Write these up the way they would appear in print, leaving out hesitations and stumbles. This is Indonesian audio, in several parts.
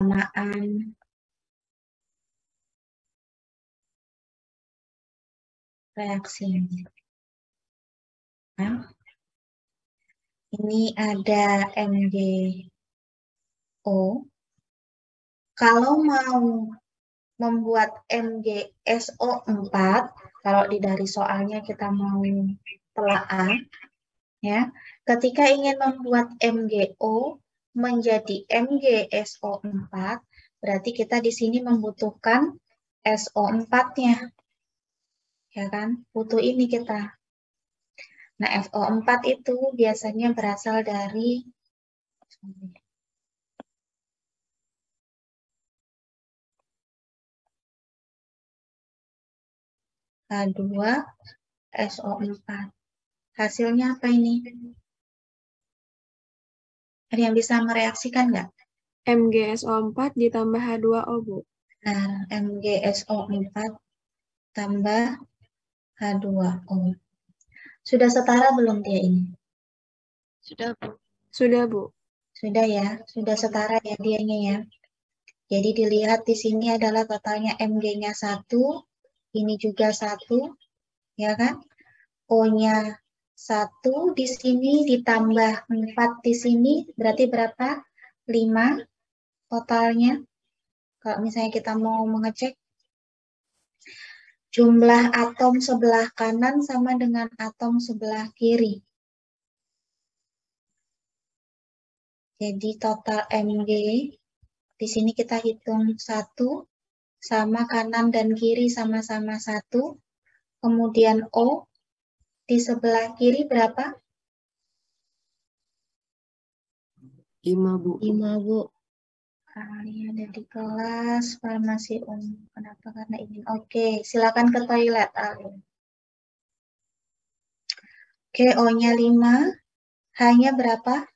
persamaan reaksi. Nah, ini ada MgO. Kalau mau membuat MgSO4, kalau dari soalnya kita mau telaah, ya, ketika ingin membuat MgO menjadi MgSO4, berarti kita di sini membutuhkan SO4-nya. Ya kan? Butuh ini kita. Nah, SO4 itu biasanya berasal dari H2SO4. Hasilnya apa ini? Ada yang bisa mereaksikan nggak? MgSO4 ditambah H2O, Bu. Nah, MgSO4 tambah H2O. Sudah setara belum dia ini? Sudah, Bu. Sudah, Bu. Sudah ya, sudah setara ya dianya ya. Jadi dilihat di sini adalah totalnya Mg-nya 1, ini juga 1, ya kan? O-nya 1 di sini ditambah 4 di sini, berarti berapa? 5 totalnya. Kalau misalnya kita mau mengecek jumlah atom sebelah kanan sama dengan atom sebelah kiri. Jadi total Mg di sini kita hitung 1 sama kanan dan kiri sama-sama 1. Kemudian O di sebelah kiri berapa? 5, Bu. 5, Bu. Kalian ada di kelas farmasi umum. Kenapa? Karena ingin. Oke, silakan ke toilet. Oke, O-nya 5. H-nya berapa?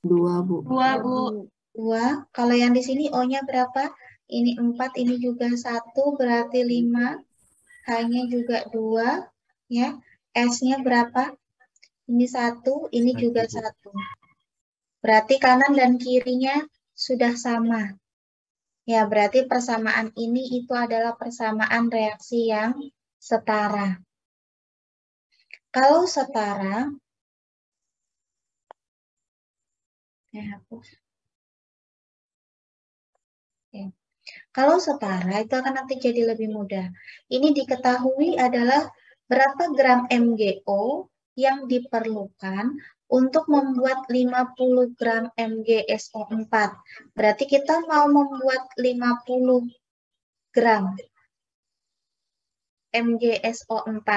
2, Bu. 2, Bu. 2. Kalau yang di sini O-nya berapa? Ini 4, ini juga 1, berarti 5. H-nya juga 2. Ya. S-nya berapa? Ini 1, ini juga 1. Berarti kanan dan kirinya sudah sama. Ya, berarti persamaan ini itu adalah persamaan reaksi yang setara. Kalau setara, hapus. Oke. Kalau setara itu akan nanti jadi lebih mudah. Ini diketahui adalah berapa gram MgO yang diperlukan untuk membuat 50 gram MgSO4. Berarti kita mau membuat 50 gram MgSO4.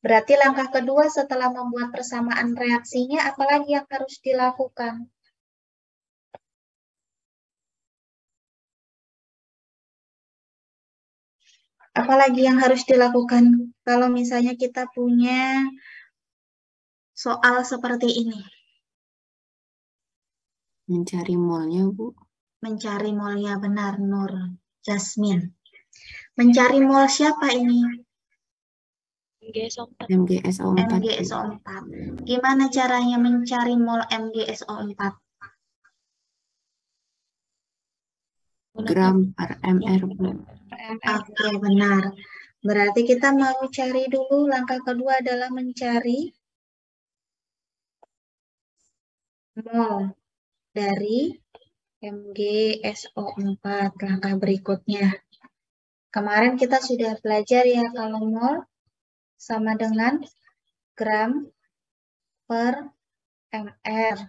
Berarti langkah kedua setelah membuat persamaan reaksinya, apalagi yang harus dilakukan? Apalagi yang harus dilakukan kalau misalnya kita punya soal seperti ini? Mencari molnya, Bu. Mencari molnya, benar, Nur Jasmine. Mencari mol siapa ini? MgSO4. MgSO4. MgSO4. Gimana caranya mencari mol MgSO4? Gram per mr, Bu. Oke, benar. Berarti kita mau cari dulu, langkah kedua adalah mencari mol dari MgSO4. Langkah berikutnya. Kemarin kita sudah belajar ya kalau mol sama dengan gram per mr.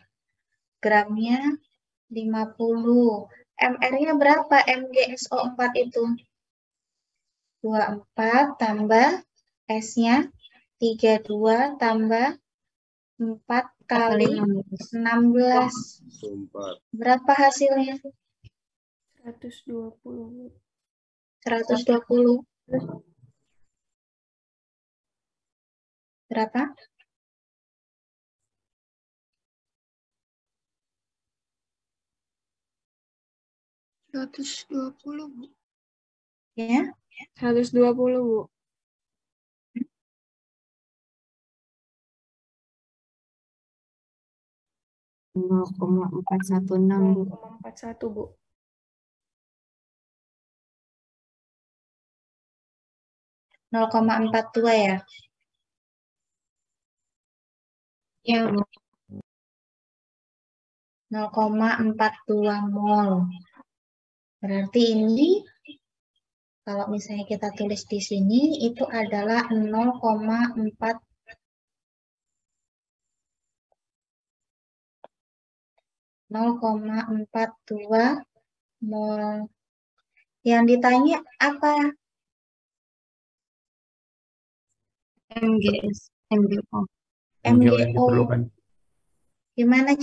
Gramnya 50. MR-nya berapa MgSO4 itu? 24 tambah S-nya 32 tambah 4 kali 16. Berapa hasilnya? 120. 120. Berapa? Bu. Ya. 120, Bu. 0,416, Bu. 0,41, Bu. Nol koma empat dua ya. Iya, Bu. 0,42 mol. Berarti ini kalau misalnya kita tulis di sini itu adalah 0,4 0,42 mol. Yang ditanya apa? MGS, MGO. MGO yang MGO. diperlukan. Gimana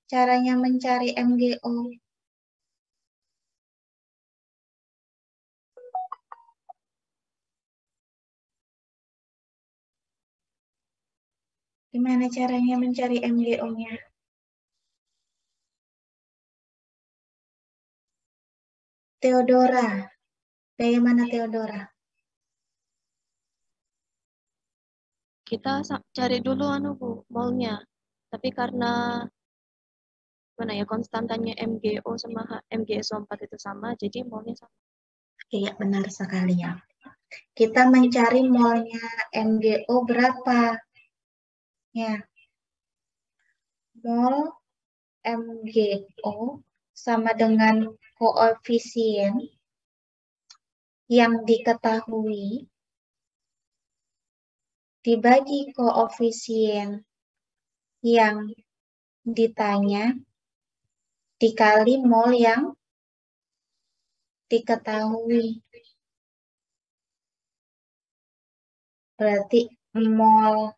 caranya mencari MGO? Gimana caranya mencari MGO-nya? Theodora. Bagaimana Theodora? Kita cari dulu Bu, molnya. Tapi karena mana ya konstantannya MGO sama MgSO4 itu sama, jadi molnya sama. Iya, benar sekali ya. Kita mencari molnya MGO berapa? Ya. Mol MGO sama dengan koefisien yang diketahui dibagi koefisien yang ditanya dikali mol yang diketahui. Berarti mol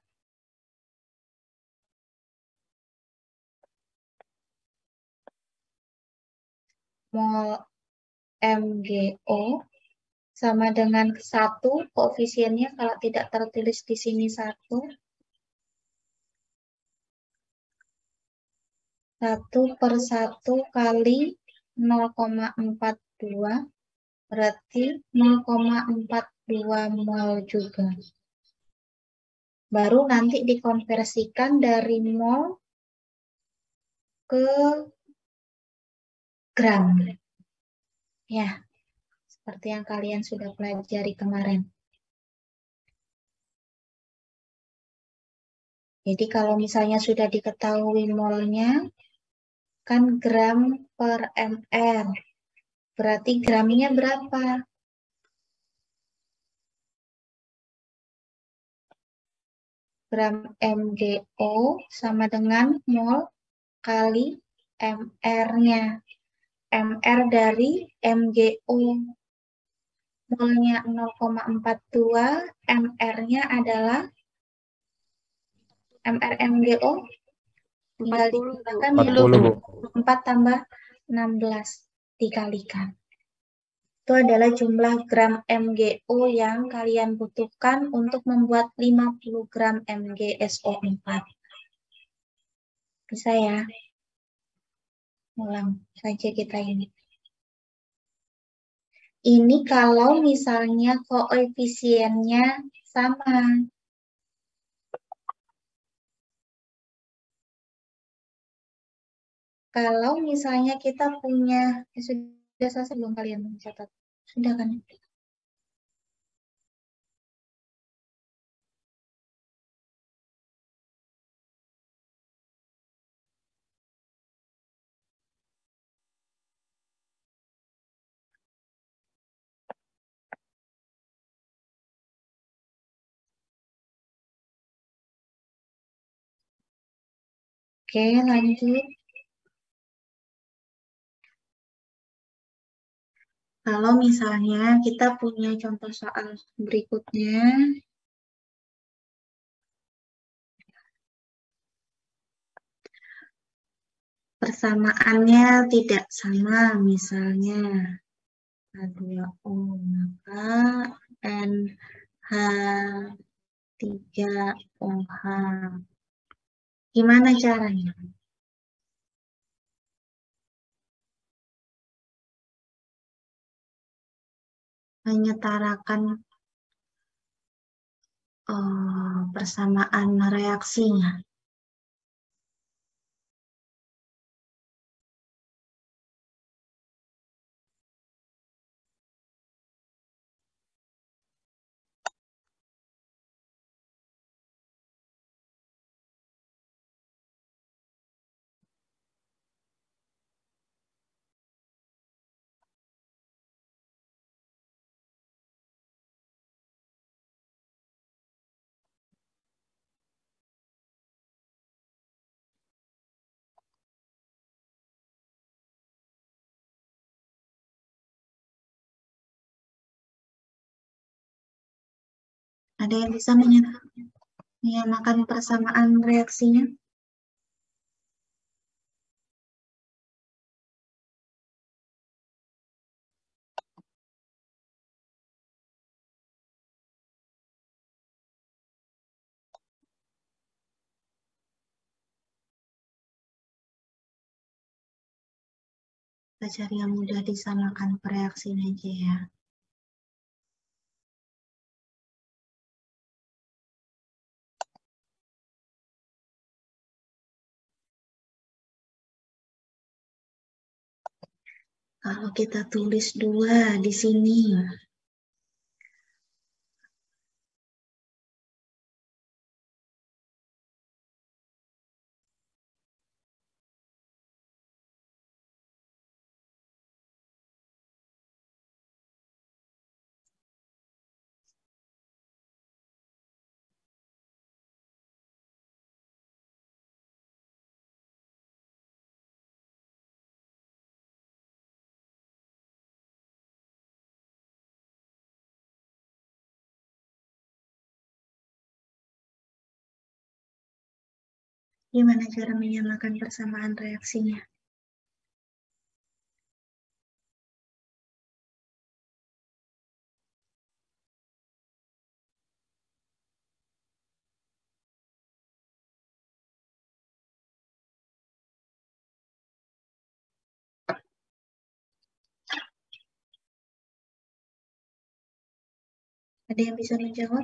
MGO sama dengan 1, koefisiennya kalau tidak tertulis di sini 1. 1/1 kali 0,42 berarti 0,42 mol juga. Baru nanti dikonversikan dari mol ke gram. Ya, seperti yang kalian sudah pelajari kemarin. Jadi kalau misalnya sudah diketahui molnya, kan gram per mr. Berarti gramnya berapa? Gram MgO sama dengan mol kali mr-nya. Mr dari MgO. Molnya 0,42, mr-nya adalah mr MgO tinggal 40, Bu. digunakan 40, Bu. 4 tambah 16 dikalikan. Itu adalah jumlah gram MgO yang kalian butuhkan untuk membuat 50 gram MgSO4. Bisa ya? Ulang saja kita ini. Ini kalau misalnya koefisiennya sama. Kalau misalnya kita punya, sudah selesai belum kalian mencatat? Sudah kan? Oke, lanjut. Kalau misalnya kita punya contoh soal berikutnya, persamaannya tidak sama, misalnya H2O, maka NH3OH. Gimana caranya? Menyetarakan persamaan reaksinya. Ada yang bisa menyamakan persamaan reaksinya? Kita cari yang mudah disamakan reaksinya aja ya. Kalau kita tulis 2 di sini, gimana cara menyamakan persamaan reaksinya? Ada yang bisa menjawab?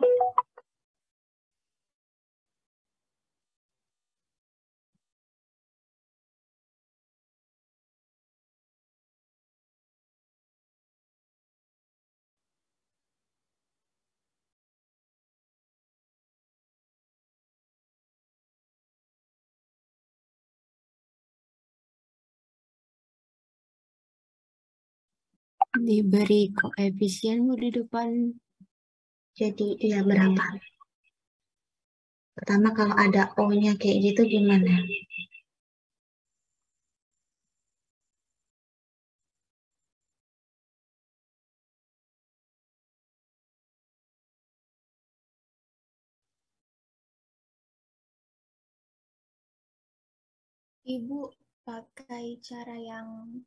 Diberi koefisien Bu di depan. Jadi dia berapa? Pertama kalau ada O-nya kayak gitu gimana? Ibu pakai cara yang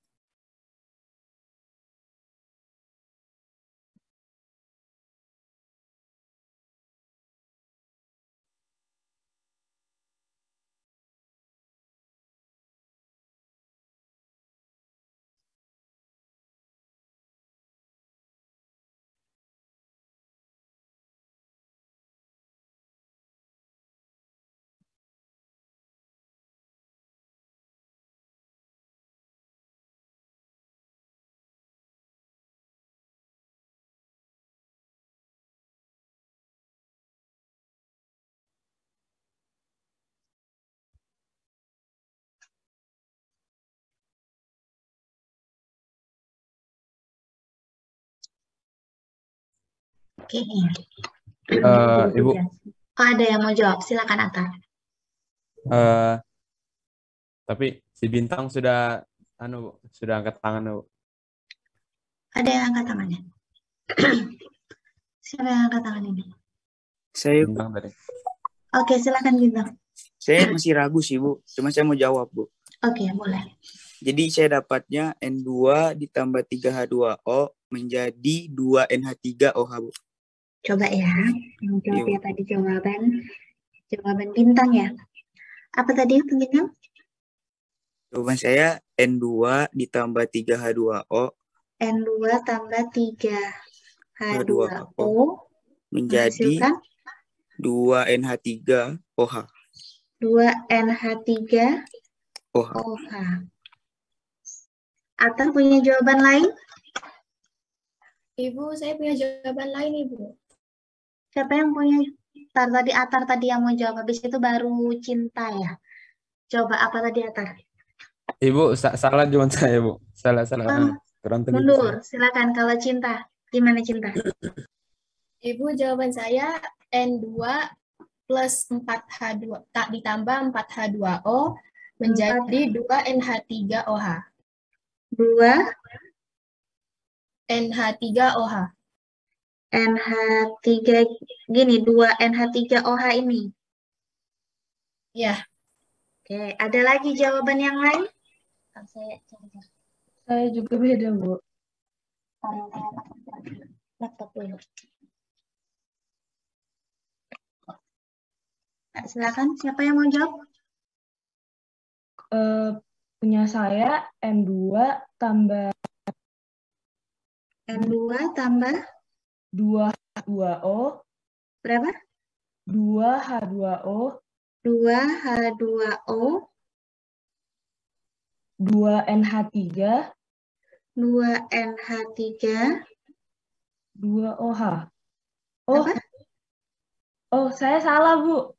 Oke. Ibu, Oh, ada yang mau jawab? Silakan Atar. tapi si Bintang sudah sudah angkat tangan, Bu. Ada yang angkat tangannya? Siapa yang angkat tangan ini? Saya Bintang tadi. Oke, silakan Bintang. masih ragu sih, Bu. Cuma saya mau jawab, Bu. Oke, boleh. Jadi saya dapatnya N2 ditambah 3H2O menjadi 2NH3OH, Bu. Coba ya, yang jawab Iya, ya tadi jawaban Bintang ya. Apa tadi Bintang? Jawaban saya N2 ditambah 3H2O N2 tambah 3H2O menjadi menghasilkan 2NH3OH. 2NH3OH. OH. Atar punya jawaban lain? Ibu, saya punya jawaban lain, Ibu. Siapa yang punya? Atar tadi yang mau jawab, habis itu baru Cinta ya. Coba apa tadi Atar? Ibu, salah jawaban saya, Bu. Salah. Kurang teliti Mundur, saya. silakan. Kalau Cinta, gimana Cinta? Ibu, jawaban saya N2 plus 4H2 ditambah 4H2O menjadi 2NH3OH. 2 NH3OH. NH3 gini, 2 NH3OH ini. Ya, Oke, ada lagi jawaban yang lain? Saya cari Saya juga beda, Bu. laptop dulu. Nah, silakan, siapa yang mau jawab? Punya saya N2 tambah N2 tambah 2H2O, berapa? 2H2O, 2H2O, 2NH3, 2NH3, 2OH. Oh, apa? oh, saya salah, Bu.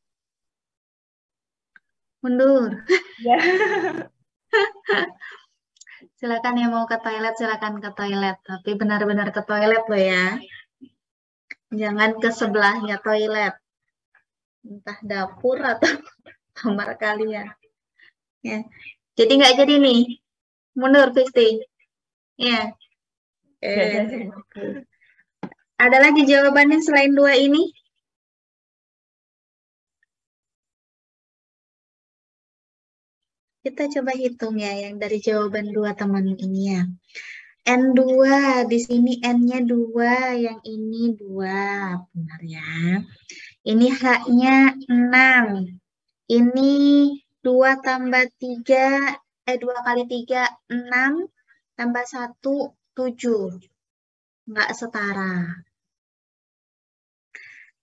Mundur. Ya. Silakan yang mau ke toilet, silakan ke toilet. Tapi benar-benar ke toilet loh ya. Jangan ke sebelahnya toilet. Entah dapur atau kamar kalian. Ya. Jadi nggak jadi nih. Mundur, Fisti. Ya. Nggak jadi, Bu. Ada lagi jawabannya selain 2 ini? Kita coba hitung ya yang dari jawaban 2 teman ini ya. N2, di sini N-nya 2, yang ini 2. Benar ya. Ini H-nya 6. Ini 2 tambah 3, 2 kali 3, 6. Tambah 1, 7. Nggak setara.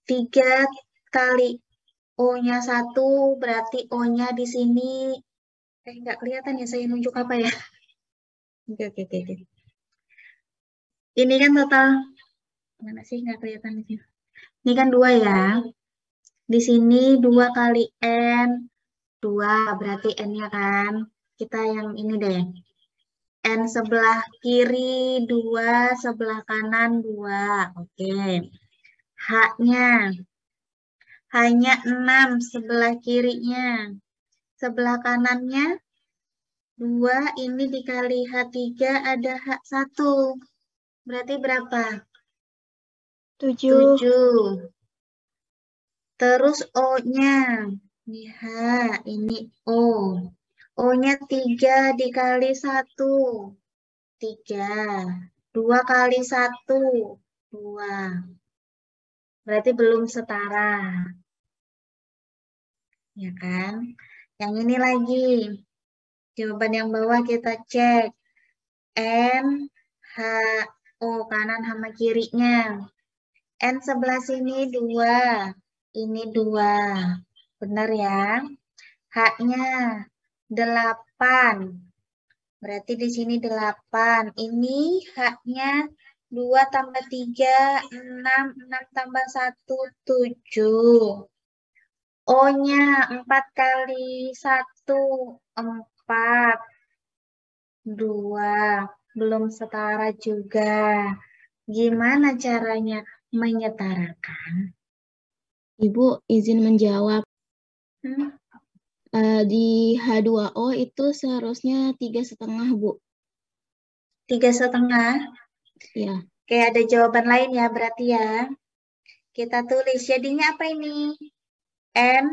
3 kali O-nya 1, berarti O-nya di sini nggak kelihatan ya saya nunjuk apa ya. Oke. Ini kan total, mana sih nggak kelihatan di sini. Ini kan 2 ya. Di sini 2 kali N, 2 berarti N-nya kan. Kita yang ini deh. N sebelah kiri 2, sebelah kanan 2. Oke. H-nya. H-nya 6 sebelah kirinya. Sebelah kanannya 2, ini dikali H3 ada H1. Berarti berapa? 7. 7. Terus O-nya. Ini H, ini O. O-nya 3 dikali 1. 3. 2 kali 1. 2. Berarti belum setara. Ya kan? Yang ini lagi. Jawaban yang bawah kita cek. N, H, O kanan sama kirinya. N sebelah sini 2. Ini 2. Benar ya? H-nya 8. Berarti di sini 8. Ini H-nya 2 tambah 3, 6. 6 tambah 1, 7. O-nya 4 kali 1, 4. 2. Belum setara juga. Gimana caranya menyetarakan? Ibu izin menjawab. Hmm? Di H2O itu seharusnya 3,5, Bu. 3,5. Ya, Oke, ada jawaban lain ya berarti ya. Kita tulis jadinya apa ini? N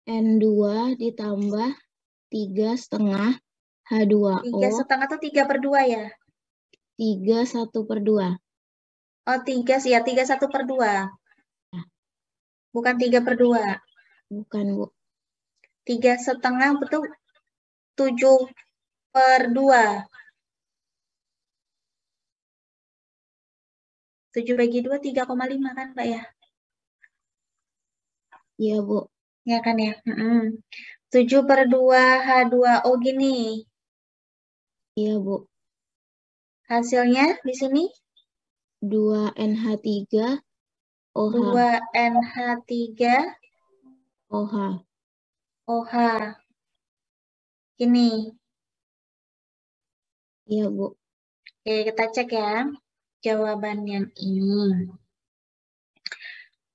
N2 ditambah 3,5 H2O 3,5 atau 3/2 ya? 3/1/2. Oh, 3 sih ya, 3/1/2. Bukan 3/2. Bukan, Bu. 3,5 betul 7/2. 7 bagi 2, 3,5 kan, Pak ya? Iya, Bu. Ya kan ya? 7/2 H2O gini. Iya, Bu. Hasilnya di sini 2NH3 OH. 2NH3 OH. OH. Ini. Iya, Bu. Oke, kita cek ya. Jawaban yang ini.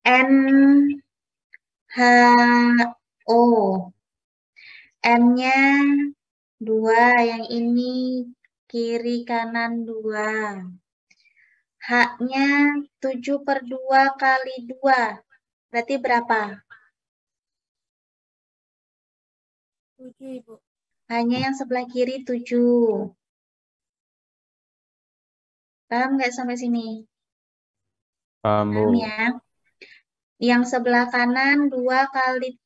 NHO. N-nya 2, yang ini kiri kanan 2. H-nya 7/2 kali 2. Berarti berapa? 7, Ibu. Hanya yang sebelah kiri 7. Paham nggak sampai sini? Paham, Bu. Paham ya? Yang sebelah kanan 2 kali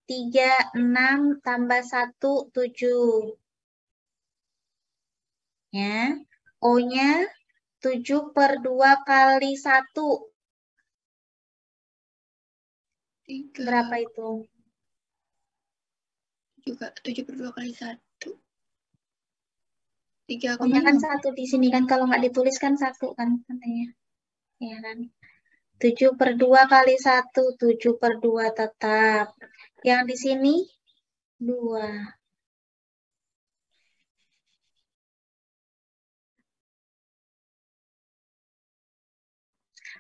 3, 6, tambah 1, 7. Ya. O-nya 7/2 kali 1. 3. Berapa itu? 7/2 kali 1. O-nya kan 3,6. 1 di sini kan. Kalau nggak ditulis kan 1 kan katanya. Ya kan? 7/2 kali 1, 7/2 tetap. Yang di sini 2.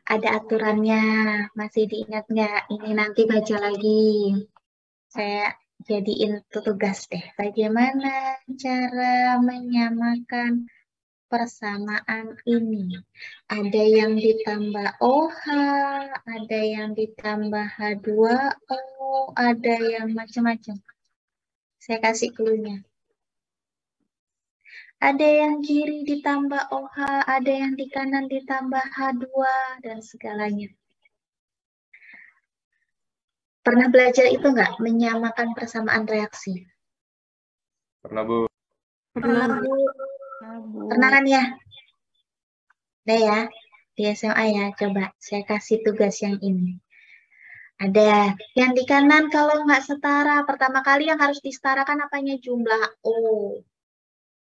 Ada aturannya, masih diingat nggak? Ini nanti baca lagi. Saya jadiin tugas deh. Bagaimana cara menyamakan persamaan ini? Ada yang ditambah OH, ada yang ditambah H2O, ada yang macam-macam. Saya kasih clue-nya. Ada yang kiri ditambah OH, ada yang di kanan ditambah H2, dan segalanya. Pernah belajar itu nggak? Menyamakan persamaan reaksi. Pernah, Bu. Pernah, Bu. Pernah kan ya? Udah ya, di SMA ya. Coba saya kasih tugas yang ini. Ada yang di kanan kalau nggak setara, pertama kali yang harus disetarakan apanya? Jumlah O.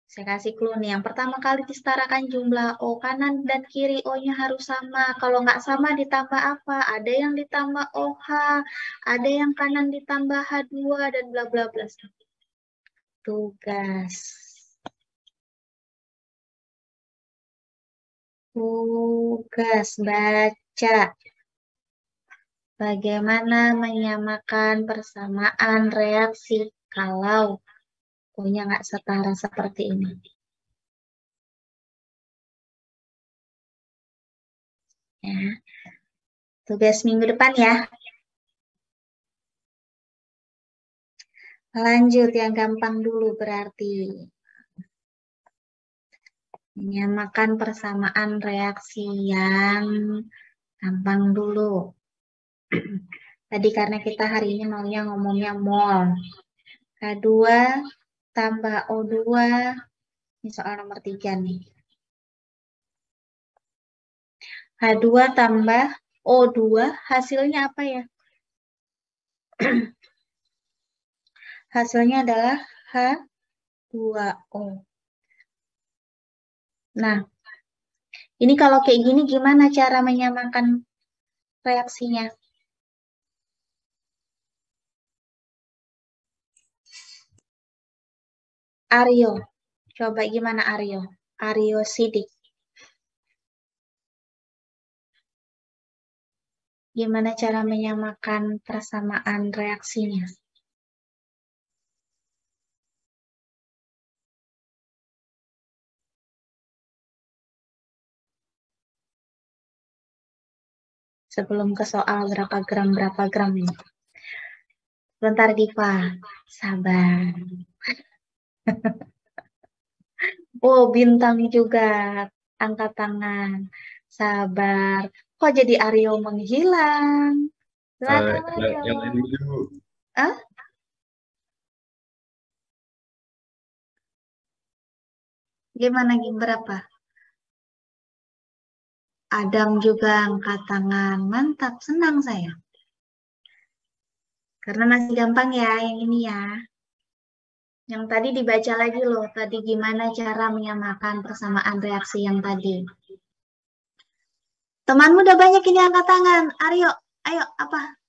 Saya kasih clue nih, yang pertama kali disetarakan jumlah O, kanan dan kiri O-nya harus sama. Kalau nggak sama ditambah apa? Ada yang ditambah OH, ada yang kanan ditambah H2, dan bla bla bla. Tugas. Tugas baca. Bagaimana menyamakan persamaan reaksi kalau O-nya nggak setara seperti ini. Ya. Tugas minggu depan ya. Lanjut yang gampang dulu berarti. Menyamakan persamaan reaksi yang gampang dulu. Tadi karena kita hari ini maunya ngomongnya mol. H2 tambah O2. Ini soal nomor 3 nih. H2 tambah O2 hasilnya apa ya? Hasilnya adalah H2O. Nah, ini kalau kayak gini gimana cara menyamakan reaksinya? Aryo, coba gimana Aryo? Aryo Sidik. Gimana cara menyamakan persamaan reaksinya? Sebelum ke soal berapa gram ini. Bentar Diva, sabar. Oh, Bintang juga angkat tangan. Sabar. Kok jadi Aryo menghilang? Silakan Aryo. Yang lain dulu. Hah? Gimana berapa? Adam juga angkat tangan. Mantap, senang saya. Karena masih gampang ya yang ini ya. Yang tadi dibaca lagi loh. Tadi gimana cara menyamakan persamaan reaksi yang tadi. Temanmu udah banyak ini angkat tangan. Aryo, ayo apa?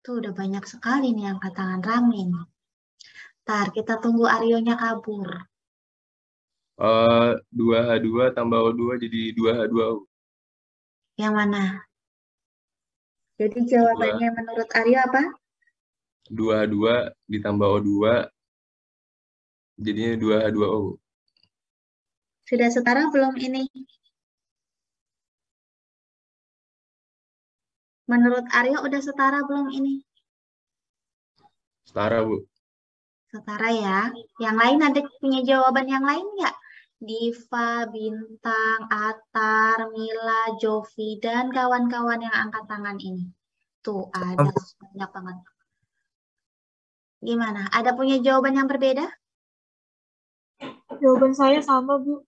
Tuh udah banyak sekali nih angkat tangan rame nih. Ntar kita tunggu Aryonya kabur. 2H2 tambah O2 jadi 2H2O. Yang mana? Jadi jawabannya menurut Aryo apa? 2H2 ditambah O2 jadinya 2H2O. Sudah setara belum ini? Menurut Aryo udah setara belum ini? Setara, Bu. Setara ya. Yang lain ada punya jawaban yang lain nggak? Diva, Bintang, Atar, Mila, Jovi, dan kawan-kawan yang angkat tangan ini. Tuh, ada banyak banget. Gimana? Ada punya jawaban yang berbeda? Jawaban saya sama, Bu.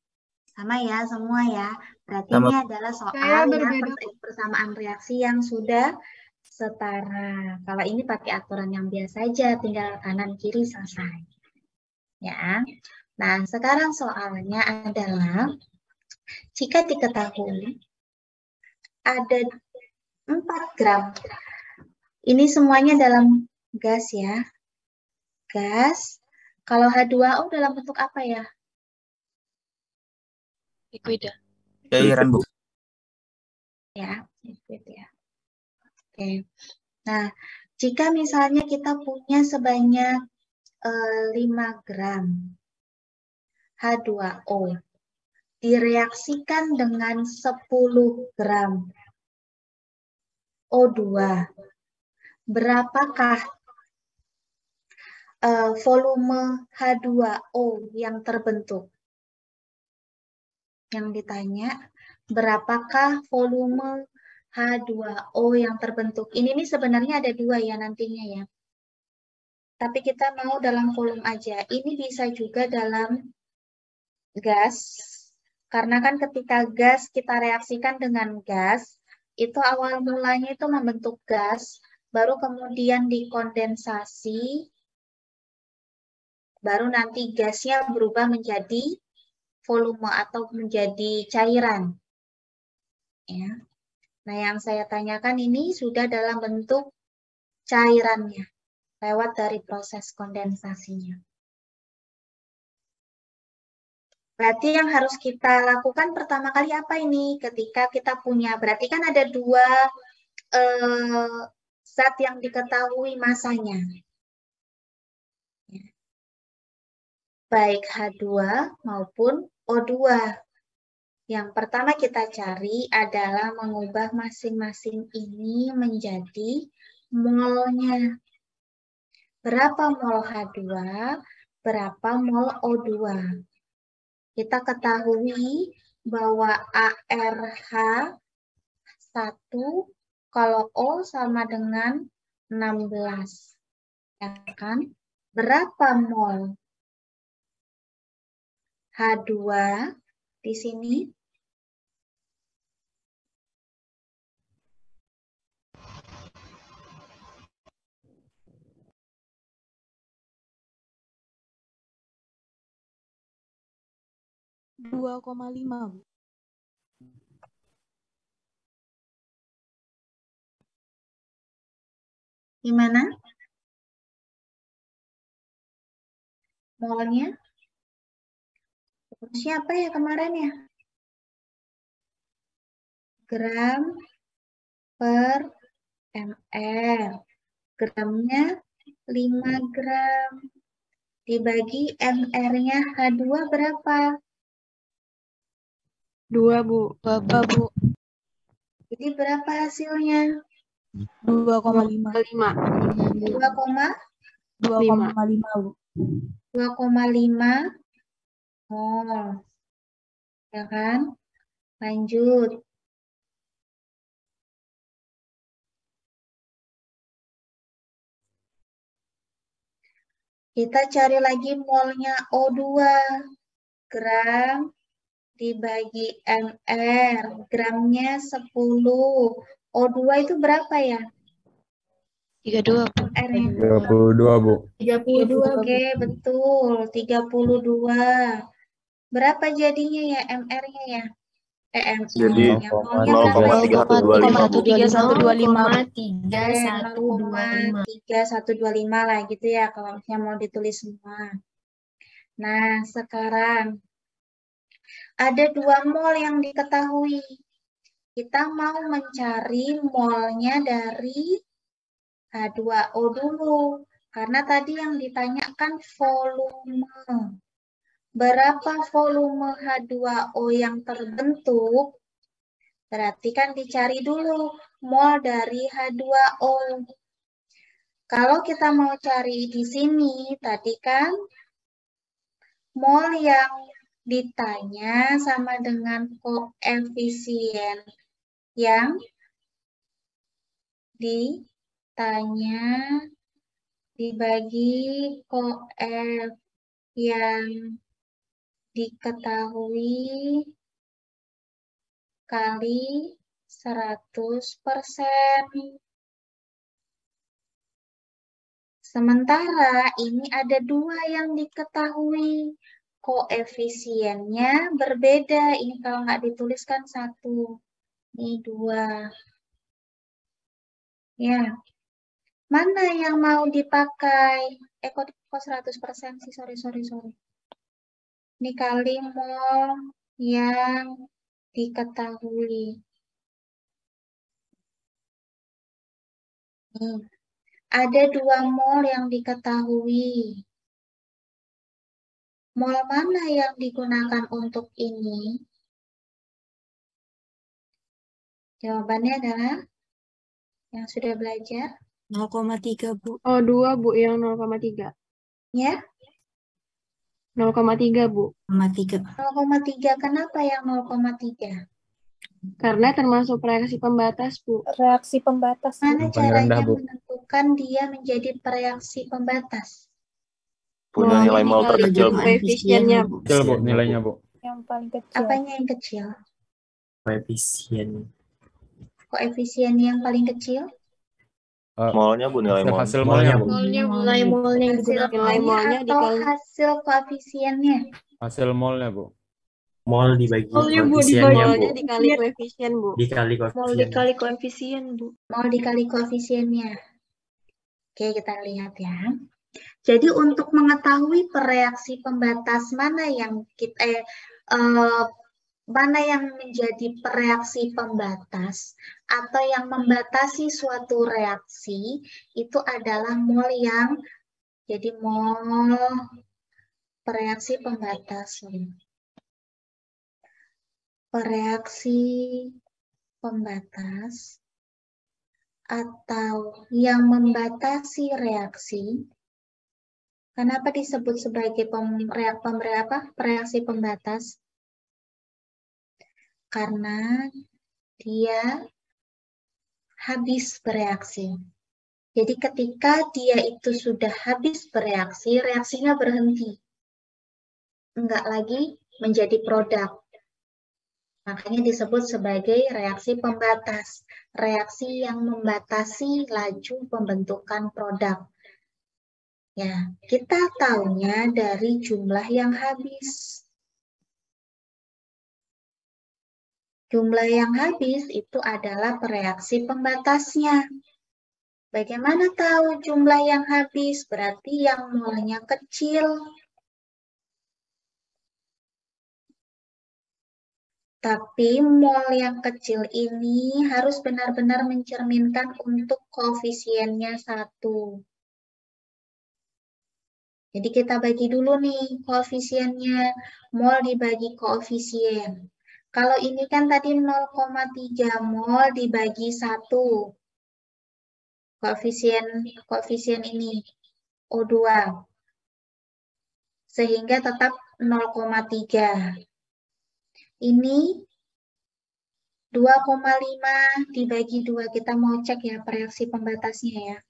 Sama ya, semua ya. Berarti Sama. ini adalah soal Saya ya berbeda. persamaan reaksi yang sudah setara. Kalau ini pakai aturan yang biasa aja, tinggal kanan kiri selesai. Ya. Nah, sekarang soalnya adalah jika diketahui ada 4 gram. Ini semuanya dalam gas ya. Gas. Kalau H2O dalam bentuk apa ya? Liquida. Cairan, Bu. Ya, liquid ya. Oke. Nah, jika misalnya kita punya sebanyak 5 gram H2O direaksikan dengan 10 gram O2, berapakah volume H2O yang terbentuk? Yang ditanya, berapakah volume H2O yang terbentuk? Ini nih sebenarnya ada 2 ya nantinya ya. Tapi kita mau dalam volume aja. Ini bisa juga dalam gas. Karena kan ketika gas kita reaksikan dengan gas, itu awal mulanya itu membentuk gas, baru kemudian dikondensasi, baru nanti gasnya berubah menjadi volume atau menjadi cairan. Ya. Nah, yang saya tanyakan ini sudah dalam bentuk cairannya, lewat dari proses kondensasinya. Berarti yang harus kita lakukan pertama kali apa ini? Ketika kita punya, berarti kan ada 2 zat yang diketahui masanya. Baik H2 maupun O2. Yang pertama kita cari adalah mengubah masing-masing ini menjadi molnya. Berapa mol H2, berapa mol O2. Kita ketahui bahwa ARH 1 kalau O sama dengan 16. Ya kan? Berapa mol H2 di sini? Dua 2,5, Bu. Gimana? Molnya? Siapa ya kemarin ya? Gram per ml. Gramnya 5 gram. Dibagi mr-nya H2 berapa? 2, Bu. Bapak, Bu. Jadi berapa hasilnya? 2,5. 2,5, Bu. 2,5 mol. Ya kan? Lanjut. Kita cari lagi molnya O2. Gram dibagi mr. Gramnya 10. O2 itu berapa ya? 32, Bu. R-nya. 32, Bu. 32, oke, betul. 32. Berapa jadinya ya MR-nya ya? Jadi yang molnya berapa ya? 0,3125. lah gitu ya kalau misalnya mau ditulis semua. Nah, sekarang ada 2 mol yang diketahui. Kita mau mencari molnya dari H2O dulu. Karena tadi yang ditanyakan volume. berapa volume H2O yang terbentuk? Berarti kan dicari dulu mol dari H2O. Kalau kita mau cari di sini, tadi kan mol yang ditanya sama dengan koefisien yang ditanya dibagi koef yang diketahui kali 100%. Sementara ini ada 2 yang diketahui. Koefisiennya berbeda. Ini kalau nggak dituliskan 1. Ini 2. Ya. Mana yang mau dipakai? Kok 100% sih? Sorry. Ini kali mol yang diketahui. Nih. Ada 2 mol yang diketahui. Mol mana yang digunakan untuk ini? Jawabannya adalah yang sudah belajar. 0,3, Bu. Oh, 2, Bu, yang 0,3. Ya, 0,3, Bu. 0,3. 0,3. Kenapa yang 0,3? Karena termasuk reaksi pembatas, Bu. Reaksi pembatas. Mana Yang paling rendah, caranya Bu. menentukan dia menjadi reaksi pembatas? Punya nilai mol Dikali terkecil, Bu. koefisiennya, Bu. Kecil, Bu, nilainya, Bu. Yang paling kecil. Apanya yang kecil? Koefisien. Koefisien yang paling kecil? Molnya, Bu, nilai mol. Hasil molnya, Bu. Molnya mulai molnya yang Hasil digunakan. Nilai molnya molnya atau dikali. hasil koefisiennya? Hasil molnya, Bu. Mol dibagi Molnya, Bu, koefisiennya, Bu. Molnya dikali koefisien, Bu. Dikali Mol koefisien. dikali koefisien, Bu. Mol dikali koefisiennya. Oke, kita lihat ya. Jadi untuk mengetahui reaksi pembatas mana yang mana yang menjadi reaksi pembatas atau yang membatasi suatu reaksi itu adalah mol yang jadi mol reaksi pembatas. Reaksi pembatas atau yang membatasi reaksi. Kenapa disebut sebagai reaksi pembatas? Karena dia habis bereaksi. Jadi ketika dia itu sudah habis bereaksi, reaksinya berhenti. Enggak lagi menjadi produk. Makanya disebut sebagai reaksi pembatas. Reaksi yang membatasi laju pembentukan produk. Ya, kita tahunya dari jumlah yang habis. Jumlah yang habis itu adalah reaksi pembatasnya. Bagaimana tahu jumlah yang habis? Berarti yang molnya kecil. Tapi mol yang kecil ini harus benar-benar mencerminkan untuk koefisiennya 1. Jadi kita bagi dulu nih koefisiennya, mol dibagi koefisien. Kalau ini kan tadi 0,3 mol dibagi 1. Koefisien ini O2. Sehingga tetap 0,3. Ini 2,5 dibagi 2. Kita mau cek ya reaksi pembatasnya ya.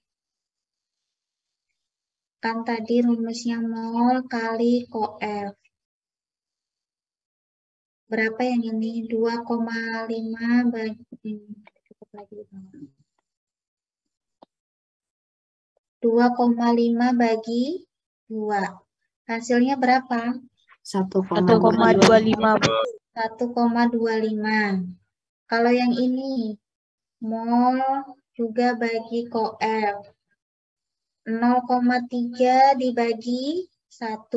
Kan tadi rumusnya mol kali koef. Berapa yang ini? 2,5 bagi 2,5 bagi 2. Hasilnya berapa? 1,25, Bu. 1,25. Kalau yang ini, mol juga bagi koef. 0,3 dibagi 1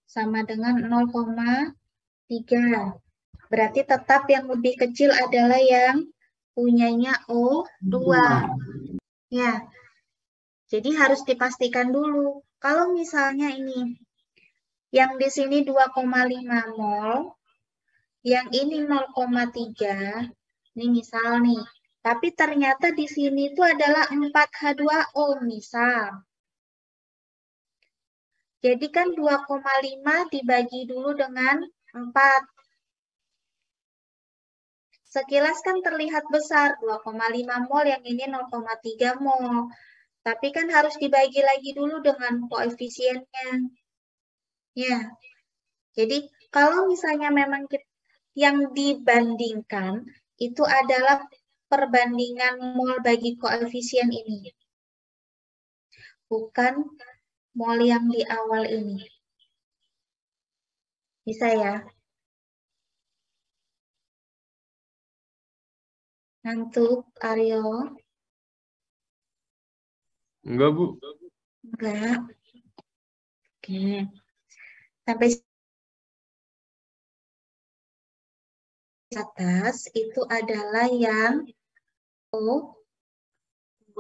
sama dengan 0,3. Berarti tetap yang lebih kecil adalah yang punyanya O2. Ya. Jadi harus dipastikan dulu. Kalau misalnya ini Yang di sini 2,5 mol, yang ini 0,3. Ini misal nih. Tapi ternyata di sini itu adalah 4H2O misal. Jadi kan 2,5 dibagi dulu dengan 4. Sekilas kan terlihat besar, 2,5 mol, yang ini 0,3 mol. Tapi kan harus dibagi lagi dulu dengan koefisiennya. Ya. Jadi kalau misalnya memang yang dibandingkan itu adalah perbandingan mol bagi koefisien ini. Bukan mol yang di awal ini. Bisa ya? Ngantuk, Aryo? Enggak, Bu. Enggak. Oke. Sampai atas itu adalah yang O2.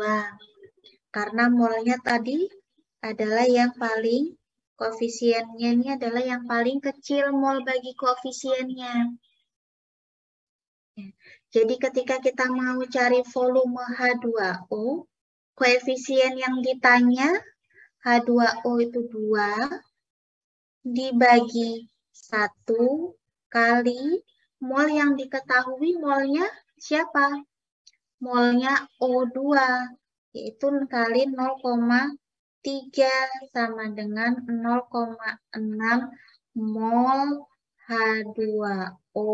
Karena molnya tadi adalah yang paling, koefisiennya ini adalah yang paling kecil mol bagi koefisiennya. Jadi ketika kita mau cari volume H2O, koefisien yang ditanya H2O itu 2 dibagi 1 kali mol yang diketahui molnya siapa? Molnya O2, yaitu kali 0,3 sama dengan 0,6 mol H2O.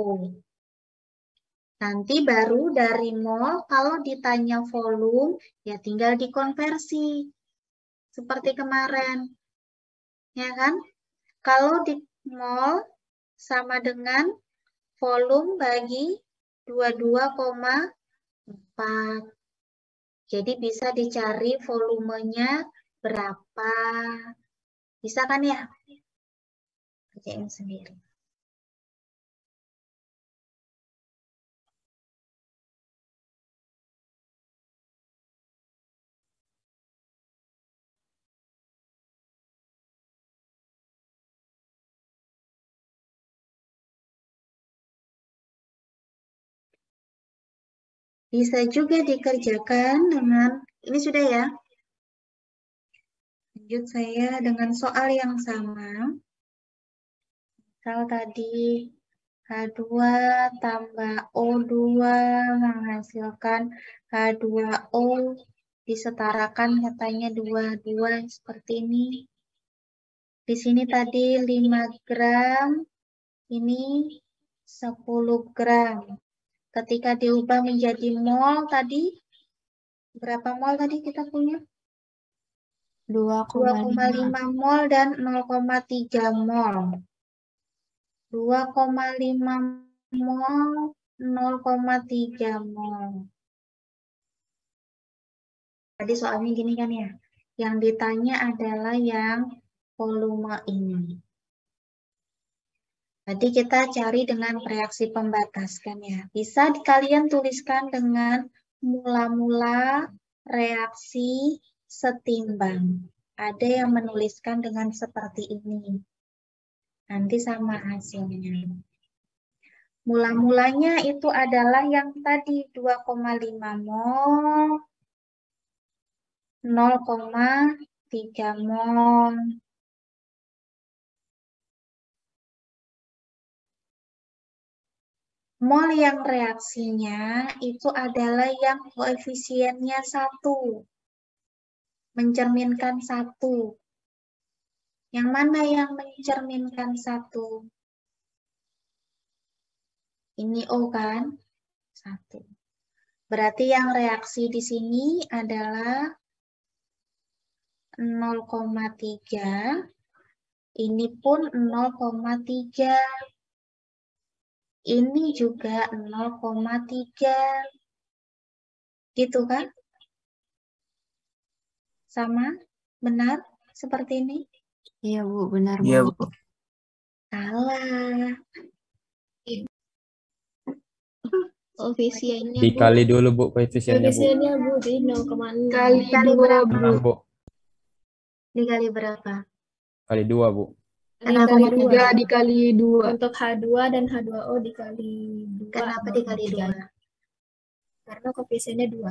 Nanti baru dari mol, kalau ditanya volume, ya tinggal dikonversi. Seperti kemarin. Ya kan? Kalau di mol sama dengan volume bagi 22,4. Jadi bisa dicari volumenya berapa. Bisa kan ya? Kerjain sendiri. Bisa juga dikerjakan dengan, ini sudah ya. Lanjut saya dengan soal yang sama. Misal tadi H2 tambah O2 menghasilkan H2O, disetarakan katanya 22 seperti ini. Di sini tadi 5 gram, ini 10 gram. Ketika diubah menjadi mol tadi, berapa mol tadi kita punya? 2,5 mol dan 0,3 mol. 2,5 mol, 0,3 mol. Tadi soalnya gini kan ya, yang ditanya adalah yang volume ini. Tadi kita cari dengan reaksi pembatas kan ya. Bisa kalian tuliskan dengan mula-mula reaksi setimbang. Ada yang menuliskan dengan seperti ini. Nanti sama hasilnya. Mula-mulanya itu adalah yang tadi 2,5 mol, 0,3 mol. Mol yang reaksinya itu adalah yang koefisiennya 1. Mencerminkan 1. Yang mana yang mencerminkan 1? Ini O kan? 1. Berarti yang reaksi di sini adalah 0,3. Ini pun 0,3. Ini juga 0,3. Gitu kan? Sama? Benar? Seperti ini? Iya, Bu. Benar, Bu. Iya, Bu. Salah. Koefisiennya, Bu. Dikali dulu, Bu, koefisiennya, Bu. Koefisiennya, Bu, jadi 0,6. Kali Dikali 2, berapa? Bu. 6, Bu. Dikali berapa? Kali 2, Bu. Dikali 0,3. 3 dikali 2. Untuk H2 dan H2O dikali 2. Kenapa dikali 2? Karena koefisiennya 2.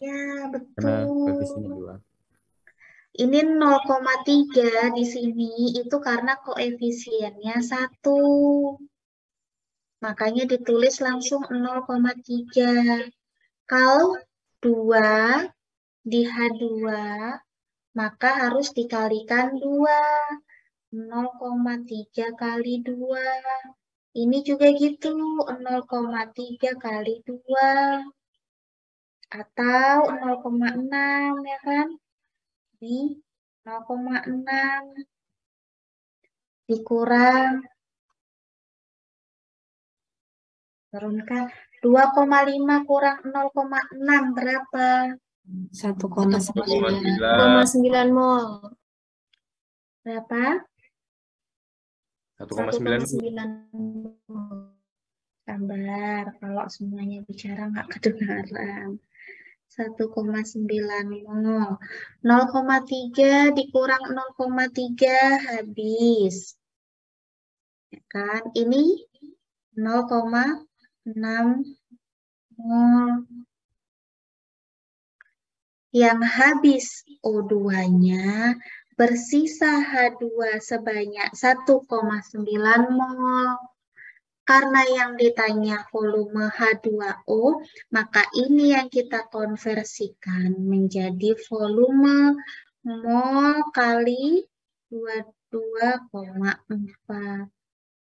Ya, Karena betul. koefisiennya 2. Ini 0,3 di sini itu karena koefisiennya 1. Makanya ditulis langsung 0,3. Kalau 2 di H2, maka harus dikalikan 2. 0,3 kali 2. Ini juga gitu, 0,3 kali 2. Atau 0,6 ya kan? Ini 0,6 dikurang, turunkan. 2,5 kurang 0,6 berapa? 1,9. 1,9 mol. Berapa? 1,9. Sabar, kalau semuanya bicara nggak kedengaran. 1,9 mol. 0,3 dikurang 0,3 habis. Ya kan? Ini 0,6 mol. Yang habis O2-nya bersisa H2 sebanyak 1,9 mol. Karena yang ditanya volume H2O, maka ini yang kita konversikan menjadi volume mol kali 22,4.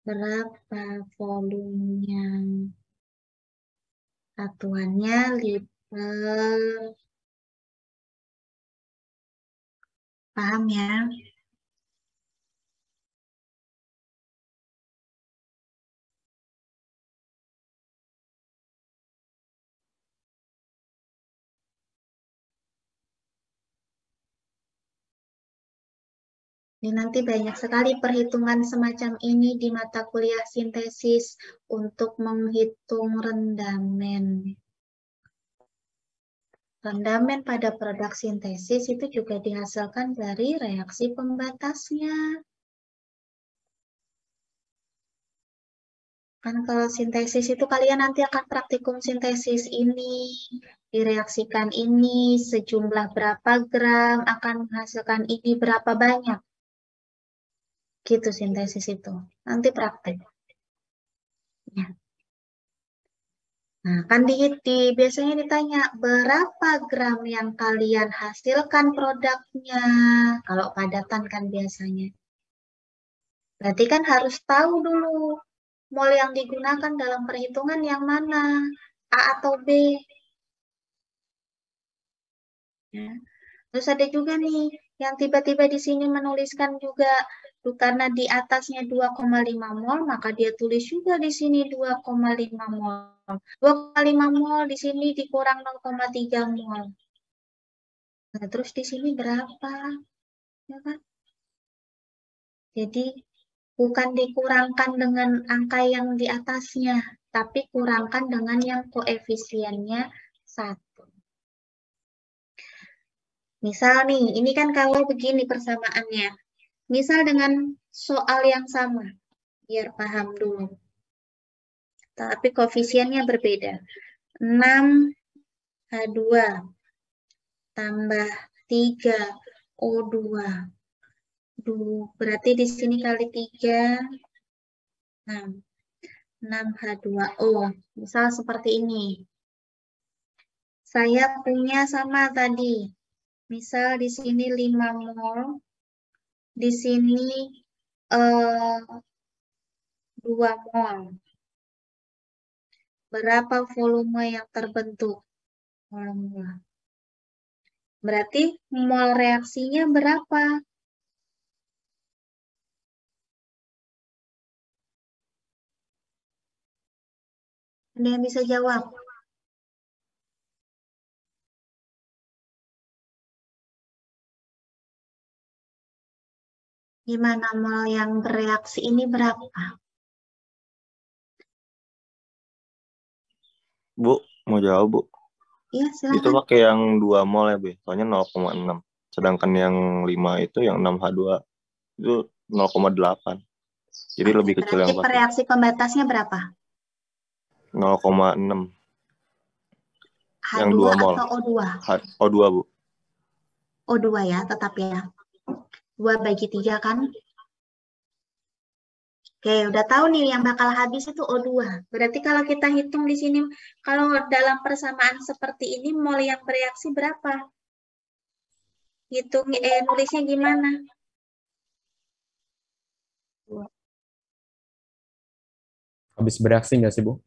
Berapa volumenya? Satuannya liter. Paham ya? Ini nanti banyak sekali perhitungan semacam ini di mata kuliah sintesis untuk menghitung rendamen. Rendamen pada produk sintesis itu juga dihasilkan dari reaksi pembatasnya. Kan kalau sintesis itu kalian nanti akan praktikum sintesis ini, direaksikan ini, sejumlah berapa gram, akan menghasilkan ini berapa banyak. Gitu sintesis itu. Nanti praktek. Ya. Nah, kan biasanya ditanya, berapa gram yang kalian hasilkan produknya? Kalau padatan kan biasanya. Berarti kan harus tahu dulu, mol yang digunakan dalam perhitungan yang mana? A atau B? Ya. Terus ada juga nih, yang tiba-tiba di sini menuliskan juga, karena di atasnya 2,5 mol, maka dia tulis juga di sini 2,5 mol. 2,5 mol di sini dikurang 0,3 mol. Nah, terus di sini berapa? Ya kan? Jadi, bukan dikurangkan dengan angka yang di atasnya, tapi kurangkan dengan yang koefisiennya 1. Misal nih, ini kan kalau begini persamaannya. Misal dengan soal yang sama, biar paham dulu. Tapi koefisiennya berbeda. 6 H2 tambah 3 O2. Berarti di sini kali 3, 6. 6 H2O. Misal seperti ini. Saya punya sama tadi. Misal di sini 5 mol. Di sini 2 mol. Berapa volume yang terbentuk? Volume. Berarti mol reaksinya berapa? Ada yang bisa jawab? Gimana mol yang bereaksi ini berapa? Bu, mau jawab, Bu? Iya, silakan. Itu pakai yang 2 mol ya, Bu? Soalnya 0,6. Sedangkan yang 5 itu, yang 6H2, itu 0,8. Jadi lebih kecil yang Berarti reaksi pembatasnya berapa? 0,6. Yang H2 2 mol. atau O2? O2, Bu. O2 ya, tetap ya. 2/3 kan? Oke, udah tahu nih yang bakal habis itu O2. Berarti kalau kita hitung di sini, kalau dalam persamaan seperti ini, mol yang bereaksi berapa? Hitung, nulisnya gimana? Habis bereaksi nggak sih, Bu?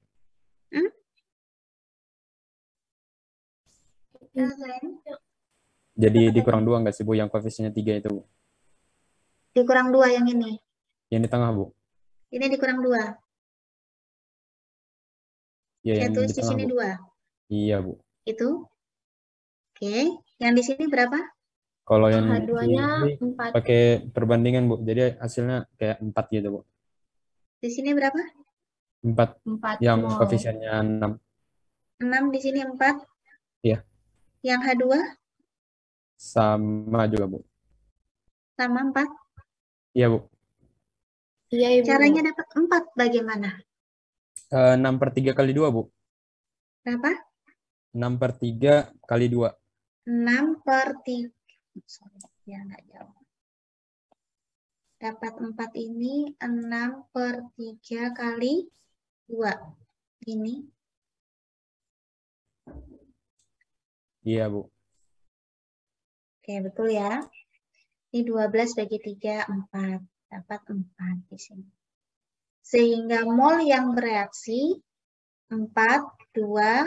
Jadi dikurang 2 nggak sih, Bu, yang koefisiennya 3 itu, Bu? Dikurang 2 yang ini. Yang di tengah, Bu. Ini dikurang 2. Ya, Saya yang tulis di di tengah, sini Bu. 2. Iya, Bu. Itu. Oke. Yang di sini berapa? Kalau yang H2-nya ini 4. pakai perbandingan, Bu. Jadi hasilnya kayak 4 gitu, Bu. Di sini berapa? 4. 4 Yang mol. koefisiennya 6. 6, di sini 4. Iya. Yang H2? Sama juga, Bu. Sama 4. Iya, Bu. Iya, Ibu. Caranya dapat 4 bagaimana? 6/3 kali 2, Bu. Berapa? 6/3 kali 2. 6/3. Sorry, ya nggak jauh. Dapat 4 ini 6/3 kali 2. Ini. Iya, Bu. Oke, betul ya. Ini 12/3, 4. Dapat 4 di sini. Sehingga mol yang bereaksi 4, 2,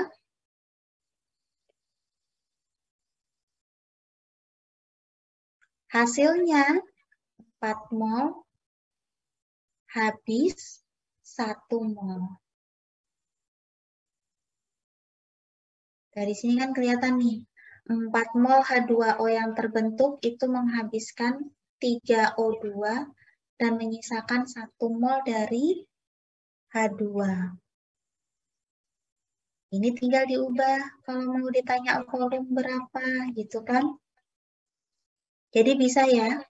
hasilnya 4 mol, habis 1 mol. Dari sini kan kelihatan nih, 4 mol H2O yang terbentuk itu menghabiskan 3 O2 dan menyisakan 1 mol dari H2. Ini tinggal diubah kalau mau ditanya volume berapa gitu kan. Jadi bisa ya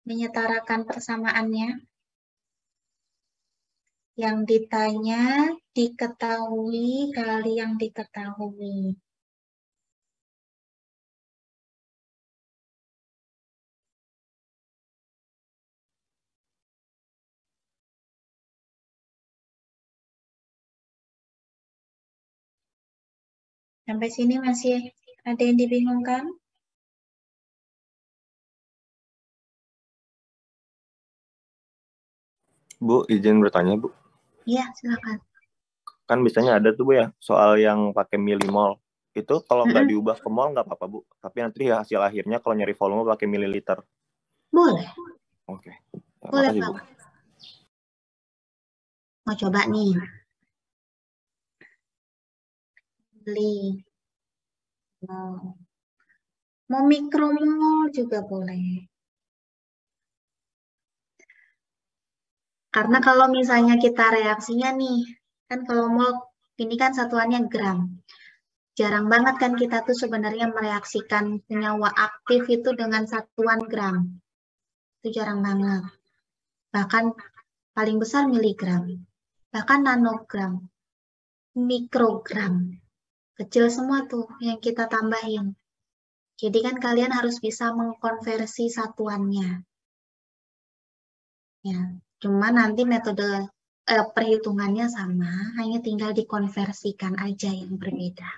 menyetarakan persamaannya. Yang ditanya diketahui kali yang diketahui. Sampai sini masih ada yang dibingungkan? Bu, izin bertanya, Bu. Iya, silakan. Kan biasanya ada tuh, Bu, ya, soal yang pakai milimol. Itu kalau nggak diubah ke mol nggak apa-apa, Bu. Tapi nanti hasil akhirnya kalau nyari volume pakai mililiter. Boleh. Oke. Ya, Boleh, makasih, Pak. Bu. Mau coba nih. Beli. Mau mikromol juga boleh. Karena kalau misalnya kita reaksinya nih, kan kalau mol ini kan satuannya gram. Jarang banget kan kita tuh sebenarnya mereaksikan senyawa aktif itu dengan satuan gram. Itu jarang banget. Bahkan paling besar miligram. Bahkan nanogram. Mikrogram. Kecil semua tuh yang kita tambahin. Jadi kan kalian harus bisa mengkonversi satuannya. Ya, cuma nanti metode perhitungannya sama, hanya tinggal dikonversikan aja yang berbeda.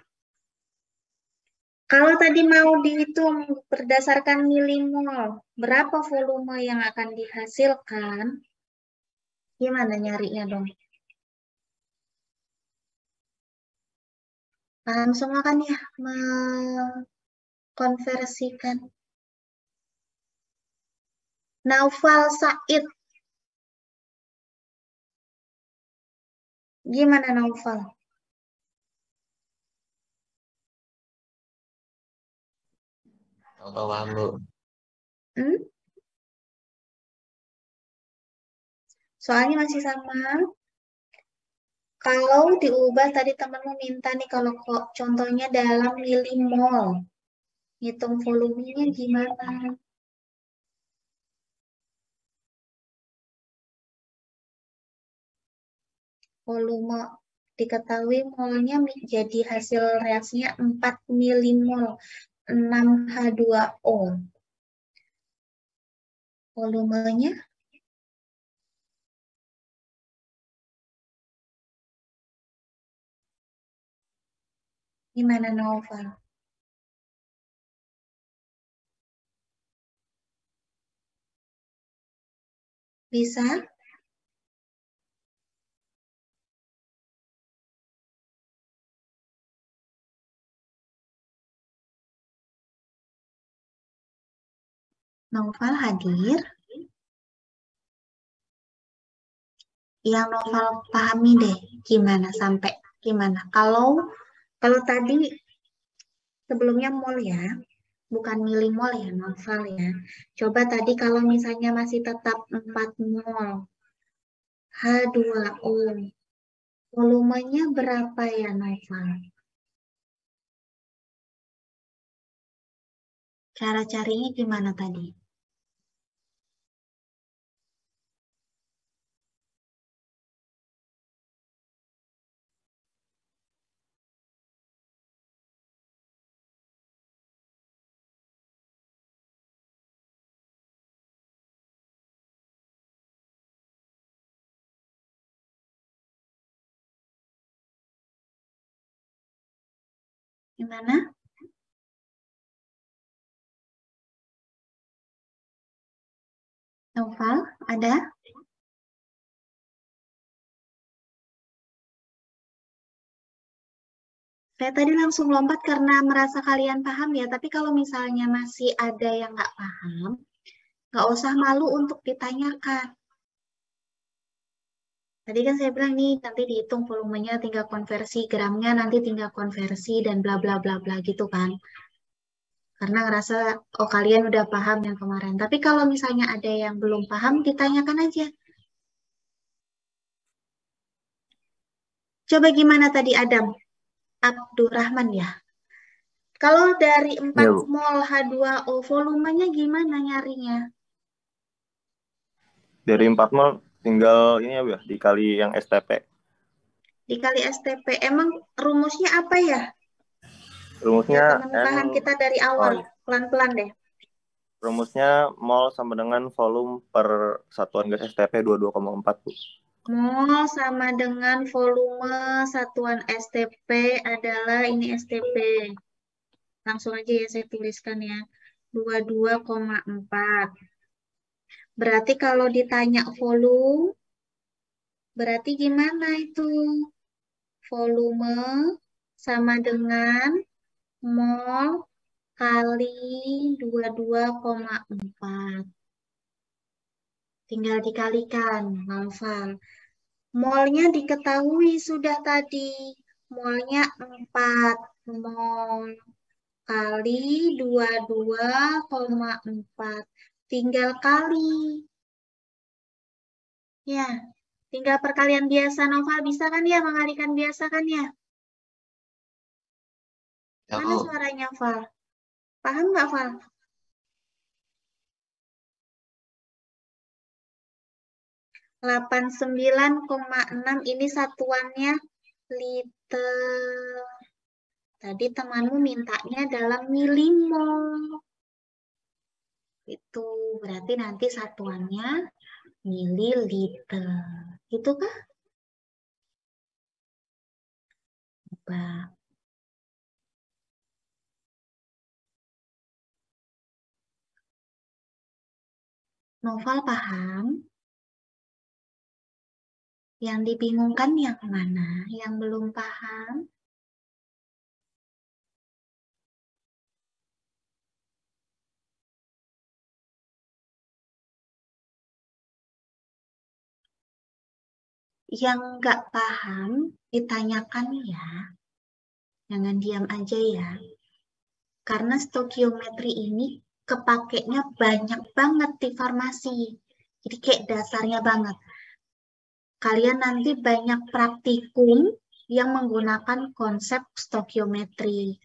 Kalau tadi mau dihitung berdasarkan milimol, berapa volume yang akan dihasilkan? Gimana nyarinya dong? Paham semua kan ya mengkonversikan? Naufal Said. Gimana Naufal? Paham, Bu. Soalnya masih sama. Kalau diubah tadi temanmu minta nih kalau contohnya dalam milimol. Hitung volumenya gimana? Volume diketahui molnya jadi hasil reaksinya 4 milimol 6H2O. Volumenya gimana, Noval? Bisa? Noval hadir? Yang Noval pahami deh gimana sampai gimana. Kalau tadi sebelumnya mol ya, bukan milimol ya Noval ya. Coba tadi kalau misalnya masih tetap 4 mol H2O, volumenya berapa ya Noval? Cara carinya gimana tadi? Gimana? Noval, ada? Saya tadi langsung lompat karena merasa kalian paham ya, tapi kalau misalnya masih ada yang nggak paham, nggak usah malu untuk ditanyakan. Tadi kan saya bilang nih, nanti dihitung volumenya, tinggal konversi, gramnya nanti tinggal konversi, dan bla bla bla bla gitu kan. Karena ngerasa, oh kalian udah paham yang kemarin. Tapi kalau misalnya ada yang belum paham, ditanyakan aja. Coba gimana tadi Adam? Abdurrahman ya? Kalau dari 4 mol H2O, volumenya gimana nyarinya? Dari 4 mol tinggal ini ya Bu ya, dikali yang STP. Dikali STP. Emang rumusnya apa ya? Rumusnya Pengupahan kita dari awal. Pelan-pelan deh. Rumusnya mol sama dengan volume per satuan gas STP 22,4 Bu. Mol sama dengan volume satuan STP adalah ini STP. Langsung aja ya saya tuliskan ya. 22,4. Berarti kalau ditanya volume, berarti gimana itu? Volume sama dengan mol kali 22,4. Tinggal dikalikan, Noval. Molnya diketahui sudah tadi. Molnya 4 mol kali 22,4. Tinggal kali. Ya, tinggal perkalian biasa. Noval bisa kan ya mengalikan biasa kan ya? Mana suaranya, Val? Paham nggak, Val? 89,6 ini satuannya liter. Tadi temanmu mintanya dalam milimol. Itu berarti nanti satuannya mililiter. Gitu kah? Coba. Noval paham? Yang dibingungkan yang mana? Yang belum paham? Yang nggak paham, ditanyakan ya. Jangan diam aja ya. Karena stokiometri ini kepakainya banyak banget di farmasi. Jadi kayak dasarnya banget. Kalian nanti banyak praktikum yang menggunakan konsep stokiometri.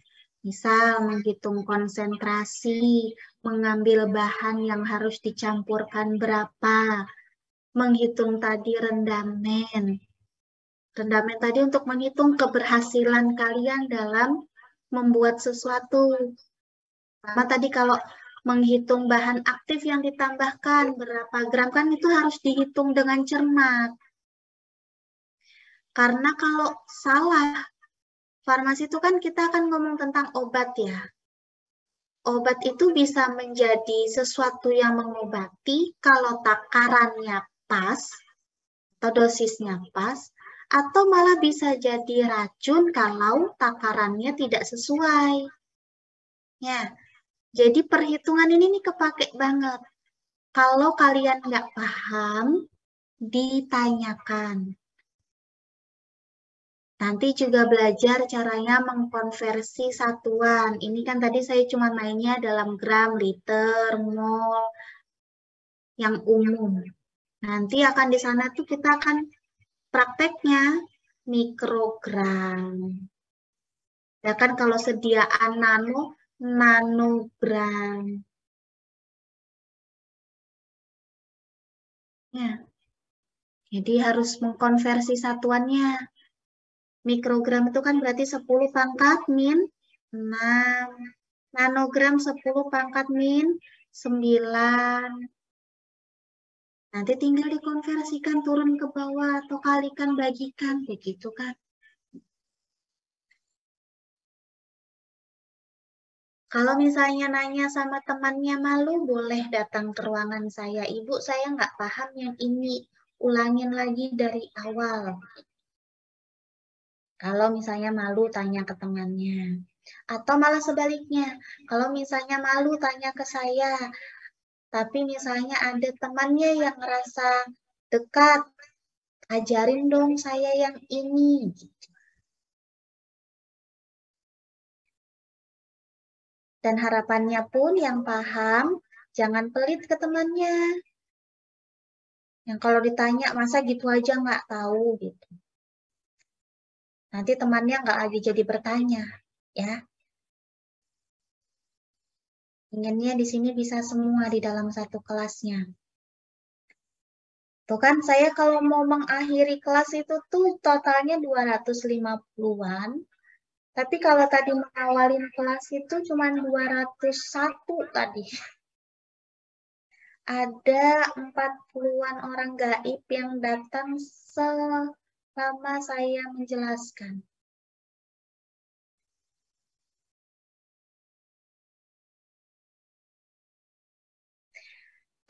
Misal menghitung konsentrasi, mengambil bahan yang harus dicampurkan berapa, menghitung tadi rendamen. Rendamen tadi untuk menghitung keberhasilan kalian dalam membuat sesuatu. Sama tadi kalau menghitung bahan aktif yang ditambahkan, berapa gram, kan itu harus dihitung dengan cermat. Karena kalau salah, farmasi itu kan kita akan ngomong tentang obat ya. Obat itu bisa menjadi sesuatu yang mengobati kalau takarannya pas, atau dosisnya pas, atau malah bisa jadi racun kalau takarannya tidak sesuai. Ya, jadi perhitungan ini nih kepake banget. Kalau kalian nggak paham, ditanyakan. Nanti juga belajar caranya mengkonversi satuan. Ini kan tadi saya cuma mainnya dalam gram, liter, mol, yang umum. Nanti akan di sana tuh kita akan prakteknya mikrogram. Ya kan kalau sediaan nano, nanogram. Ya. Jadi harus mengkonversi satuannya. Mikrogram itu kan berarti 10 pangkat min 6. Nanogram 10 pangkat min 9. Nanti tinggal dikonversikan turun ke bawah atau kalikan bagikan. Begitu kan. Kalau misalnya nanya sama temannya malu, boleh datang ke ruangan saya. Ibu, saya nggak paham yang ini. Ulangin lagi dari awal. Kalau misalnya malu, tanya ke temannya. Atau malah sebaliknya. Kalau misalnya malu, tanya ke saya. Tapi misalnya ada temannya yang ngerasa dekat. Ajarin dong saya yang ini. Dan harapannya pun yang paham, jangan pelit ke temannya. Yang kalau ditanya, masa gitu aja nggak tahu gitu. Nanti temannya nggak lagi jadi bertanya, ya. Inginnya di sini bisa semua di dalam satu kelasnya. Tuh kan saya kalau mau mengakhiri kelas itu tuh totalnya 250-an. Tapi kalau tadi mengawalin kelas itu cuma 201 tadi. Ada 40-an orang gaib yang datang selama saya menjelaskan.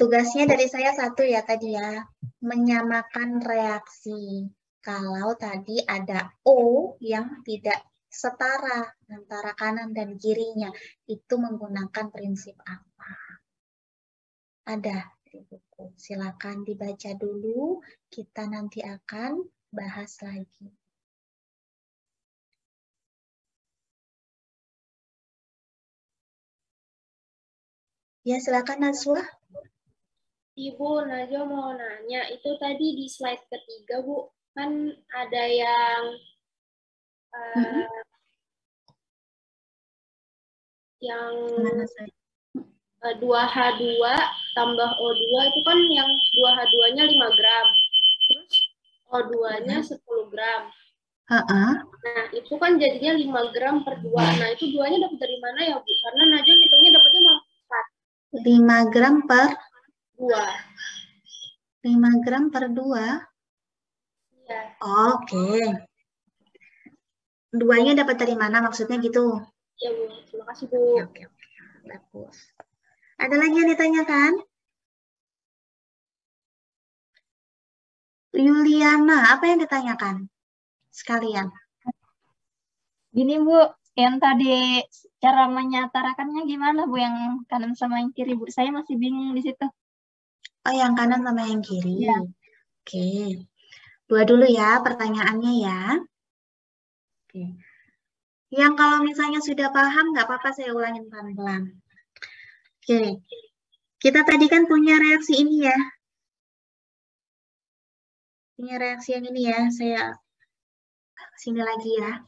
Tugasnya dari saya satu ya tadi ya, menyamakan reaksi. Kalau tadi ada O yang tidak setara antara kanan dan kirinya, itu menggunakan prinsip apa? Ada di buku. Silakan dibaca dulu, kita nanti akan bahas lagi. Ya, silakan Najwa. Ibu, Najwa mau nanya, itu tadi di slide ketiga, Bu, kan ada yang Mana saya? 2H2 tambah O2 itu kan yang 2H2-nya 5 gram. Terus O2-nya 10 gram. Nah, itu kan jadinya 5 gram per 2. Nah, itu 2-nya dapat dari mana ya, Bu? Karena Najwa hitungnya dapatnya malah 4. 5 gram per 2. 5 gram per 2? Iya. Oke. 2-nya dapat dari mana maksudnya gitu? Iya, Bu. Terima kasih, Bu. Oke. Bagus. Ada lagi yang ditanyakan? Yuliana, apa yang ditanyakan? Sekalian. Gini Bu, yang tadi cara menyatarakannya gimana Bu, yang kanan sama yang kiri Bu? Saya masih bingung di situ. Oh, yang kanan sama yang kiri. Ya. Oke. Dua dulu ya pertanyaannya ya. Oke. Yang kalau misalnya sudah paham, nggak apa-apa saya ulangin pelan-pelan. Oke. Kita tadi kan punya reaksi ini ya. Punya reaksi yang ini ya. Saya sini lagi ya.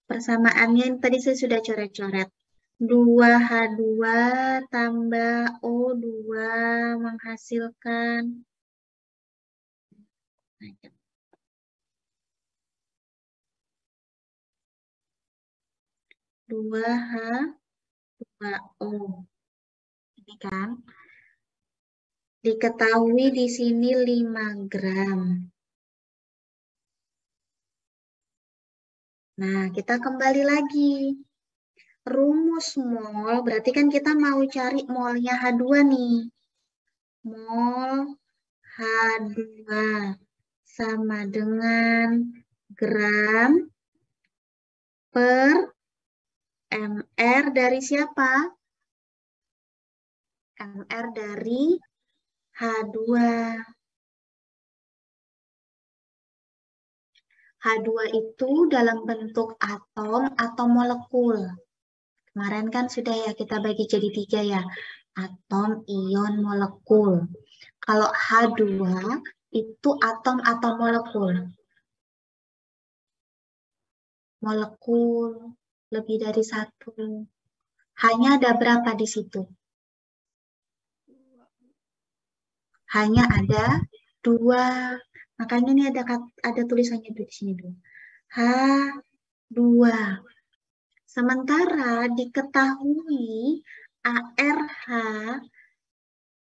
Persamaannya tadi saya sudah coret-coret. 2H2 tambah O2 menghasilkan 2H2O. Ini kan. Diketahui di sini 5 gram. Nah, kita kembali lagi. Rumus mol, berarti kan kita mau cari molnya H2 nih. Mol H2 sama dengan gram per MR dari siapa? MR dari H2. H2 itu dalam bentuk atom atau molekul. Kemarin kan sudah ya kita bagi jadi 3 ya. Atom, ion, molekul. Kalau H2 itu atom atau molekul. Molekul lebih dari 1. Hanya ada berapa di situ? Hanya ada 2. Makanya ini ada tulisannya di sini dulu. H2. Sementara diketahui ARH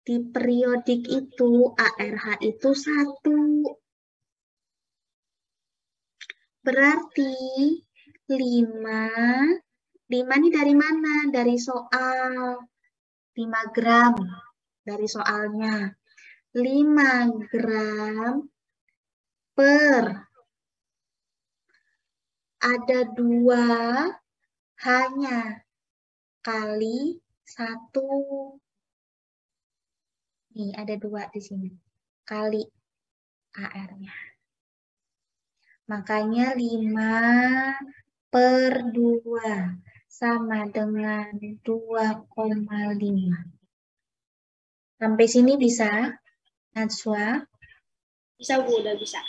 di periodik itu, ARH itu 1. Berarti 5 ini dari mana? Dari soal. 5 gram dari soalnya. 5 gram per ada 2 hanya kali 1. Nih, ada 2 di sini. Kali AR-nya. Makanya 5 per 2 sama dengan 2,5. Sampai sini bisa, Najwa? Bisa, Bu, udah bisa.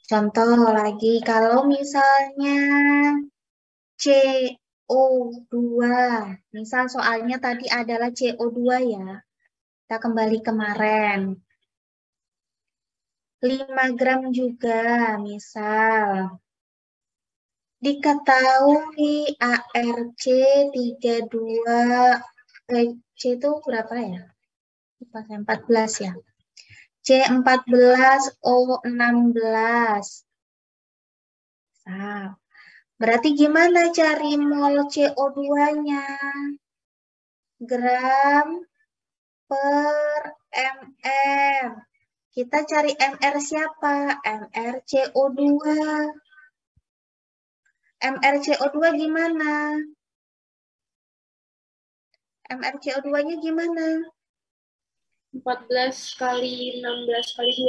Contoh lagi, kalau misalnya CO2, misal soalnya tadi adalah CO2 ya. Kita kembali kemarin. 5 gram juga, misal. Diketahui ARC 32, C itu berapa ya? 14 ya. C14O16. Nah, berarti gimana cari mol CO2-nya? Gram per MR. Kita cari MR siapa? MR CO2. MR CO2 gimana? MR CO2-nya gimana? 14 kali 16 kali 2.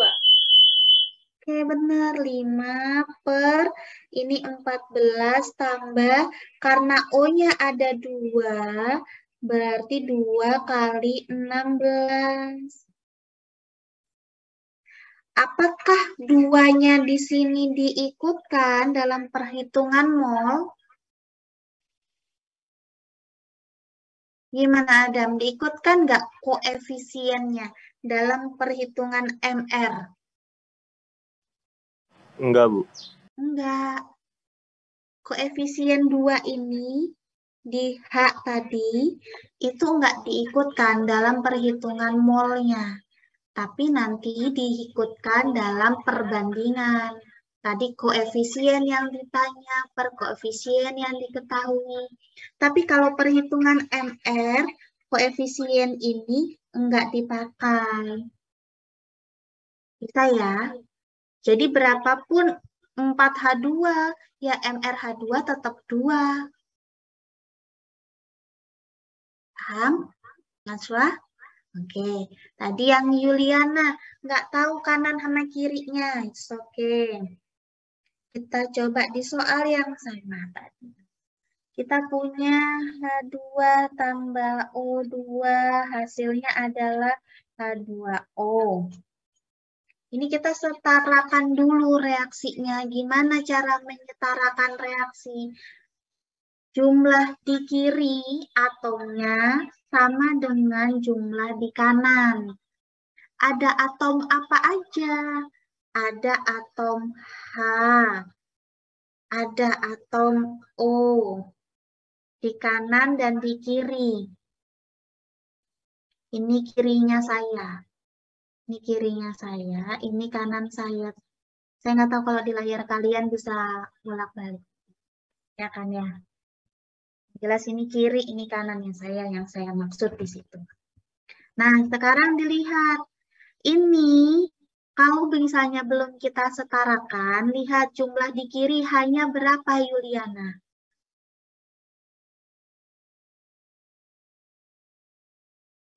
Oke, benar. 5 per ini 14 tambah, karena O-nya ada 2, berarti 2 kali 16. Apakah 2-nya di sini diikutkan dalam perhitungan mol? Gimana Adam? Diikutkan nggak koefisiennya dalam perhitungan MR? Enggak, Bu. Enggak. Koefisien 2 ini di H tadi itu enggak diikutkan dalam perhitungan molnya. Tapi nanti diikutkan dalam perbandingan. Tadi koefisien yang ditanya per koefisien yang diketahui. Tapi kalau perhitungan MR, koefisien ini enggak dipakai. Bisa ya? Jadi berapapun 4H2, ya MrH2 tetap 2. Paham, Najwa? Oke, tadi yang Yuliana nggak tahu kanan sama kirinya. It's okay. Kita coba di soal yang sama tadi. Kita punya H2 tambah O2, hasilnya adalah H2O. Ini kita setarakan dulu reaksinya. Gimana cara menyetarakan reaksi? Jumlah di kiri atomnya sama dengan jumlah di kanan. Ada atom apa aja? Ada atom H, ada atom O, Di kanan dan di kiri. Ini kirinya saya. Ini kirinya saya, ini kanan saya. Saya nggak tahu kalau di layar kalian bisa bolak-balik. Ya kan ya? Jelas ini kiri, ini kanannya saya yang saya maksud di situ. Nah, sekarang dilihat. Ini kalau misalnya belum kita setarakan, lihat jumlah di kiri hanya berapa, Yuliana?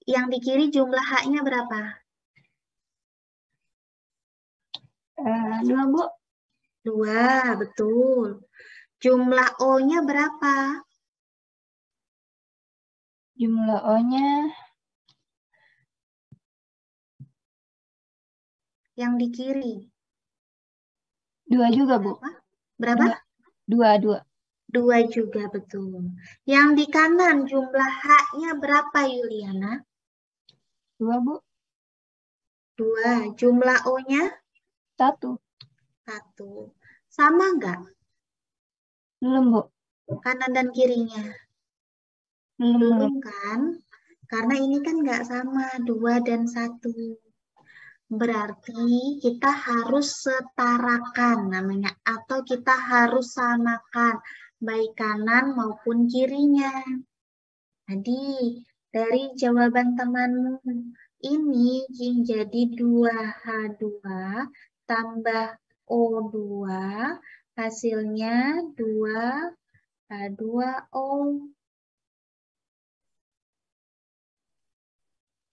Yang di kiri jumlah H-nya berapa? 2, Bu. 2, betul. Jumlah O-nya berapa? Jumlah O-nya yang di kiri. 2 juga, Bu. Berapa? 2. 2 juga, betul. Yang di kanan jumlah H-nya berapa, Yuliana? 2, Bu. 2. Jumlah O-nya? 1. 1. Sama nggak? Belum, Bu. Kanan dan kirinya? Belum kan? Karena ini kan nggak sama, 2 dan 1. Berarti kita harus setarakan namanya, atau kita harus samakan baik kanan maupun kirinya. Jadi dari jawaban temanmu ini jadi 2H2 tambah O2, hasilnya 2H2O.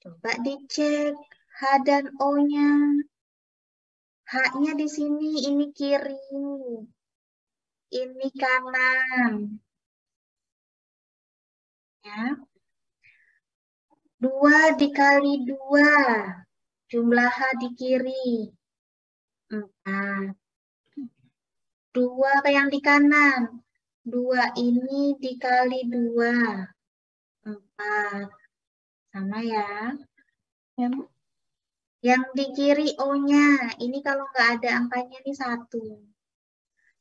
Coba dicek H dan O-nya. H-nya di sini, ini kiri. Ini kanan. Ya. 2 dikali 2. Jumlah H di kiri. 4. 2 ke yang di kanan. 2 ini dikali 2. 4. Sama ya. Ya, Bu. Yang di kiri O-nya, ini kalau nggak ada angkanya ini 1.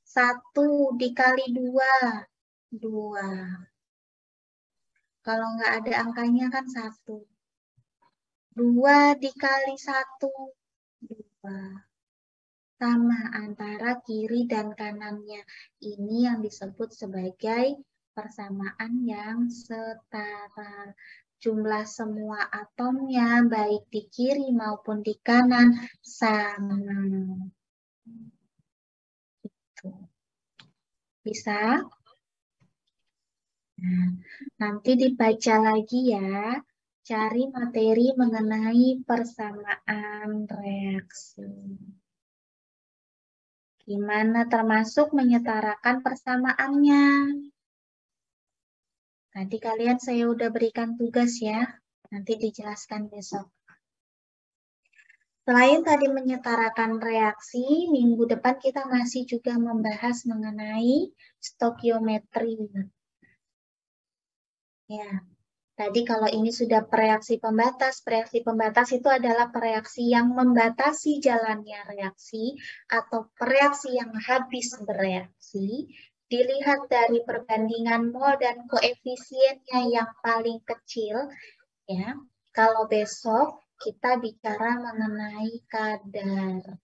1 dikali 2, 2. Kalau nggak ada angkanya kan 1. 2 dikali 1, 2. Sama antara kiri dan kanannya. Ini yang disebut sebagai persamaan yang setara. Jumlah semua atomnya baik di kiri maupun di kanan sama. Gitu. Bisa? Nah, nanti dibaca lagi ya. Cari materi mengenai persamaan reaksi. Gimana termasuk menyetarakan persamaannya. Tadi kalian saya udah berikan tugas ya. Nanti dijelaskan besok. Selain tadi menyetarakan reaksi, minggu depan kita masih juga membahas mengenai stokiometri. Ya, tadi kalau ini sudah reaksi pembatas itu adalah reaksi yang membatasi jalannya reaksi atau reaksi yang habis bereaksi. Dilihat dari perbandingan mol dan koefisiennya yang paling kecil, ya. Kalau besok kita bicara mengenai kadar.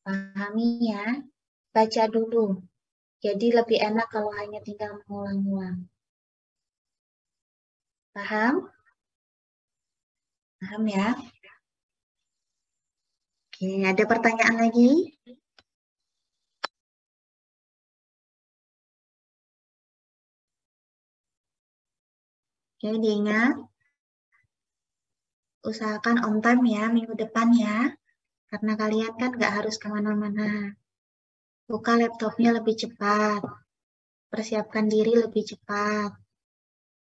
Pahami ya, baca dulu. Jadi lebih enak kalau hanya tinggal mengulang-ulang. Paham? Paham ya? Oke, ada pertanyaan lagi? Oke, diingat. Usahakan on time ya minggu depan ya. Karena kalian kan nggak harus kemana-mana. Buka laptopnya lebih cepat. Persiapkan diri lebih cepat.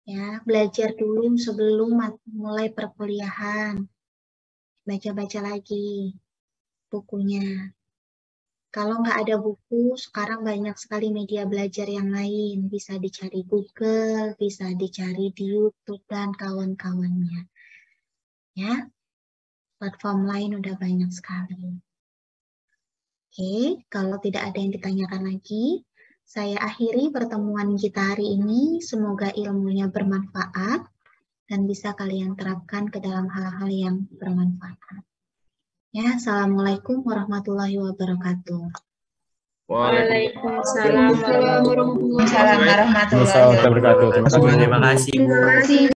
Ya, belajar dulu sebelum mulai perkuliahan. Baca-baca lagi bukunya. Kalau nggak ada buku, sekarang banyak sekali media belajar yang lain. Bisa dicari Google, bisa dicari di YouTube, dan kawan-kawannya. Ya, platform lain udah banyak sekali. Oke, kalau tidak ada yang ditanyakan lagi, saya akhiri pertemuan kita hari ini. Semoga ilmunya bermanfaat dan bisa kalian terapkan ke dalam hal-hal yang bermanfaat. Ya, Assalamualaikum warahmatullahi wabarakatuh. Waalaikumsalam warahmatullahi Assalamualaikum warahmatullahi wabarakatuh. Terima kasih. Terima kasih, Bu.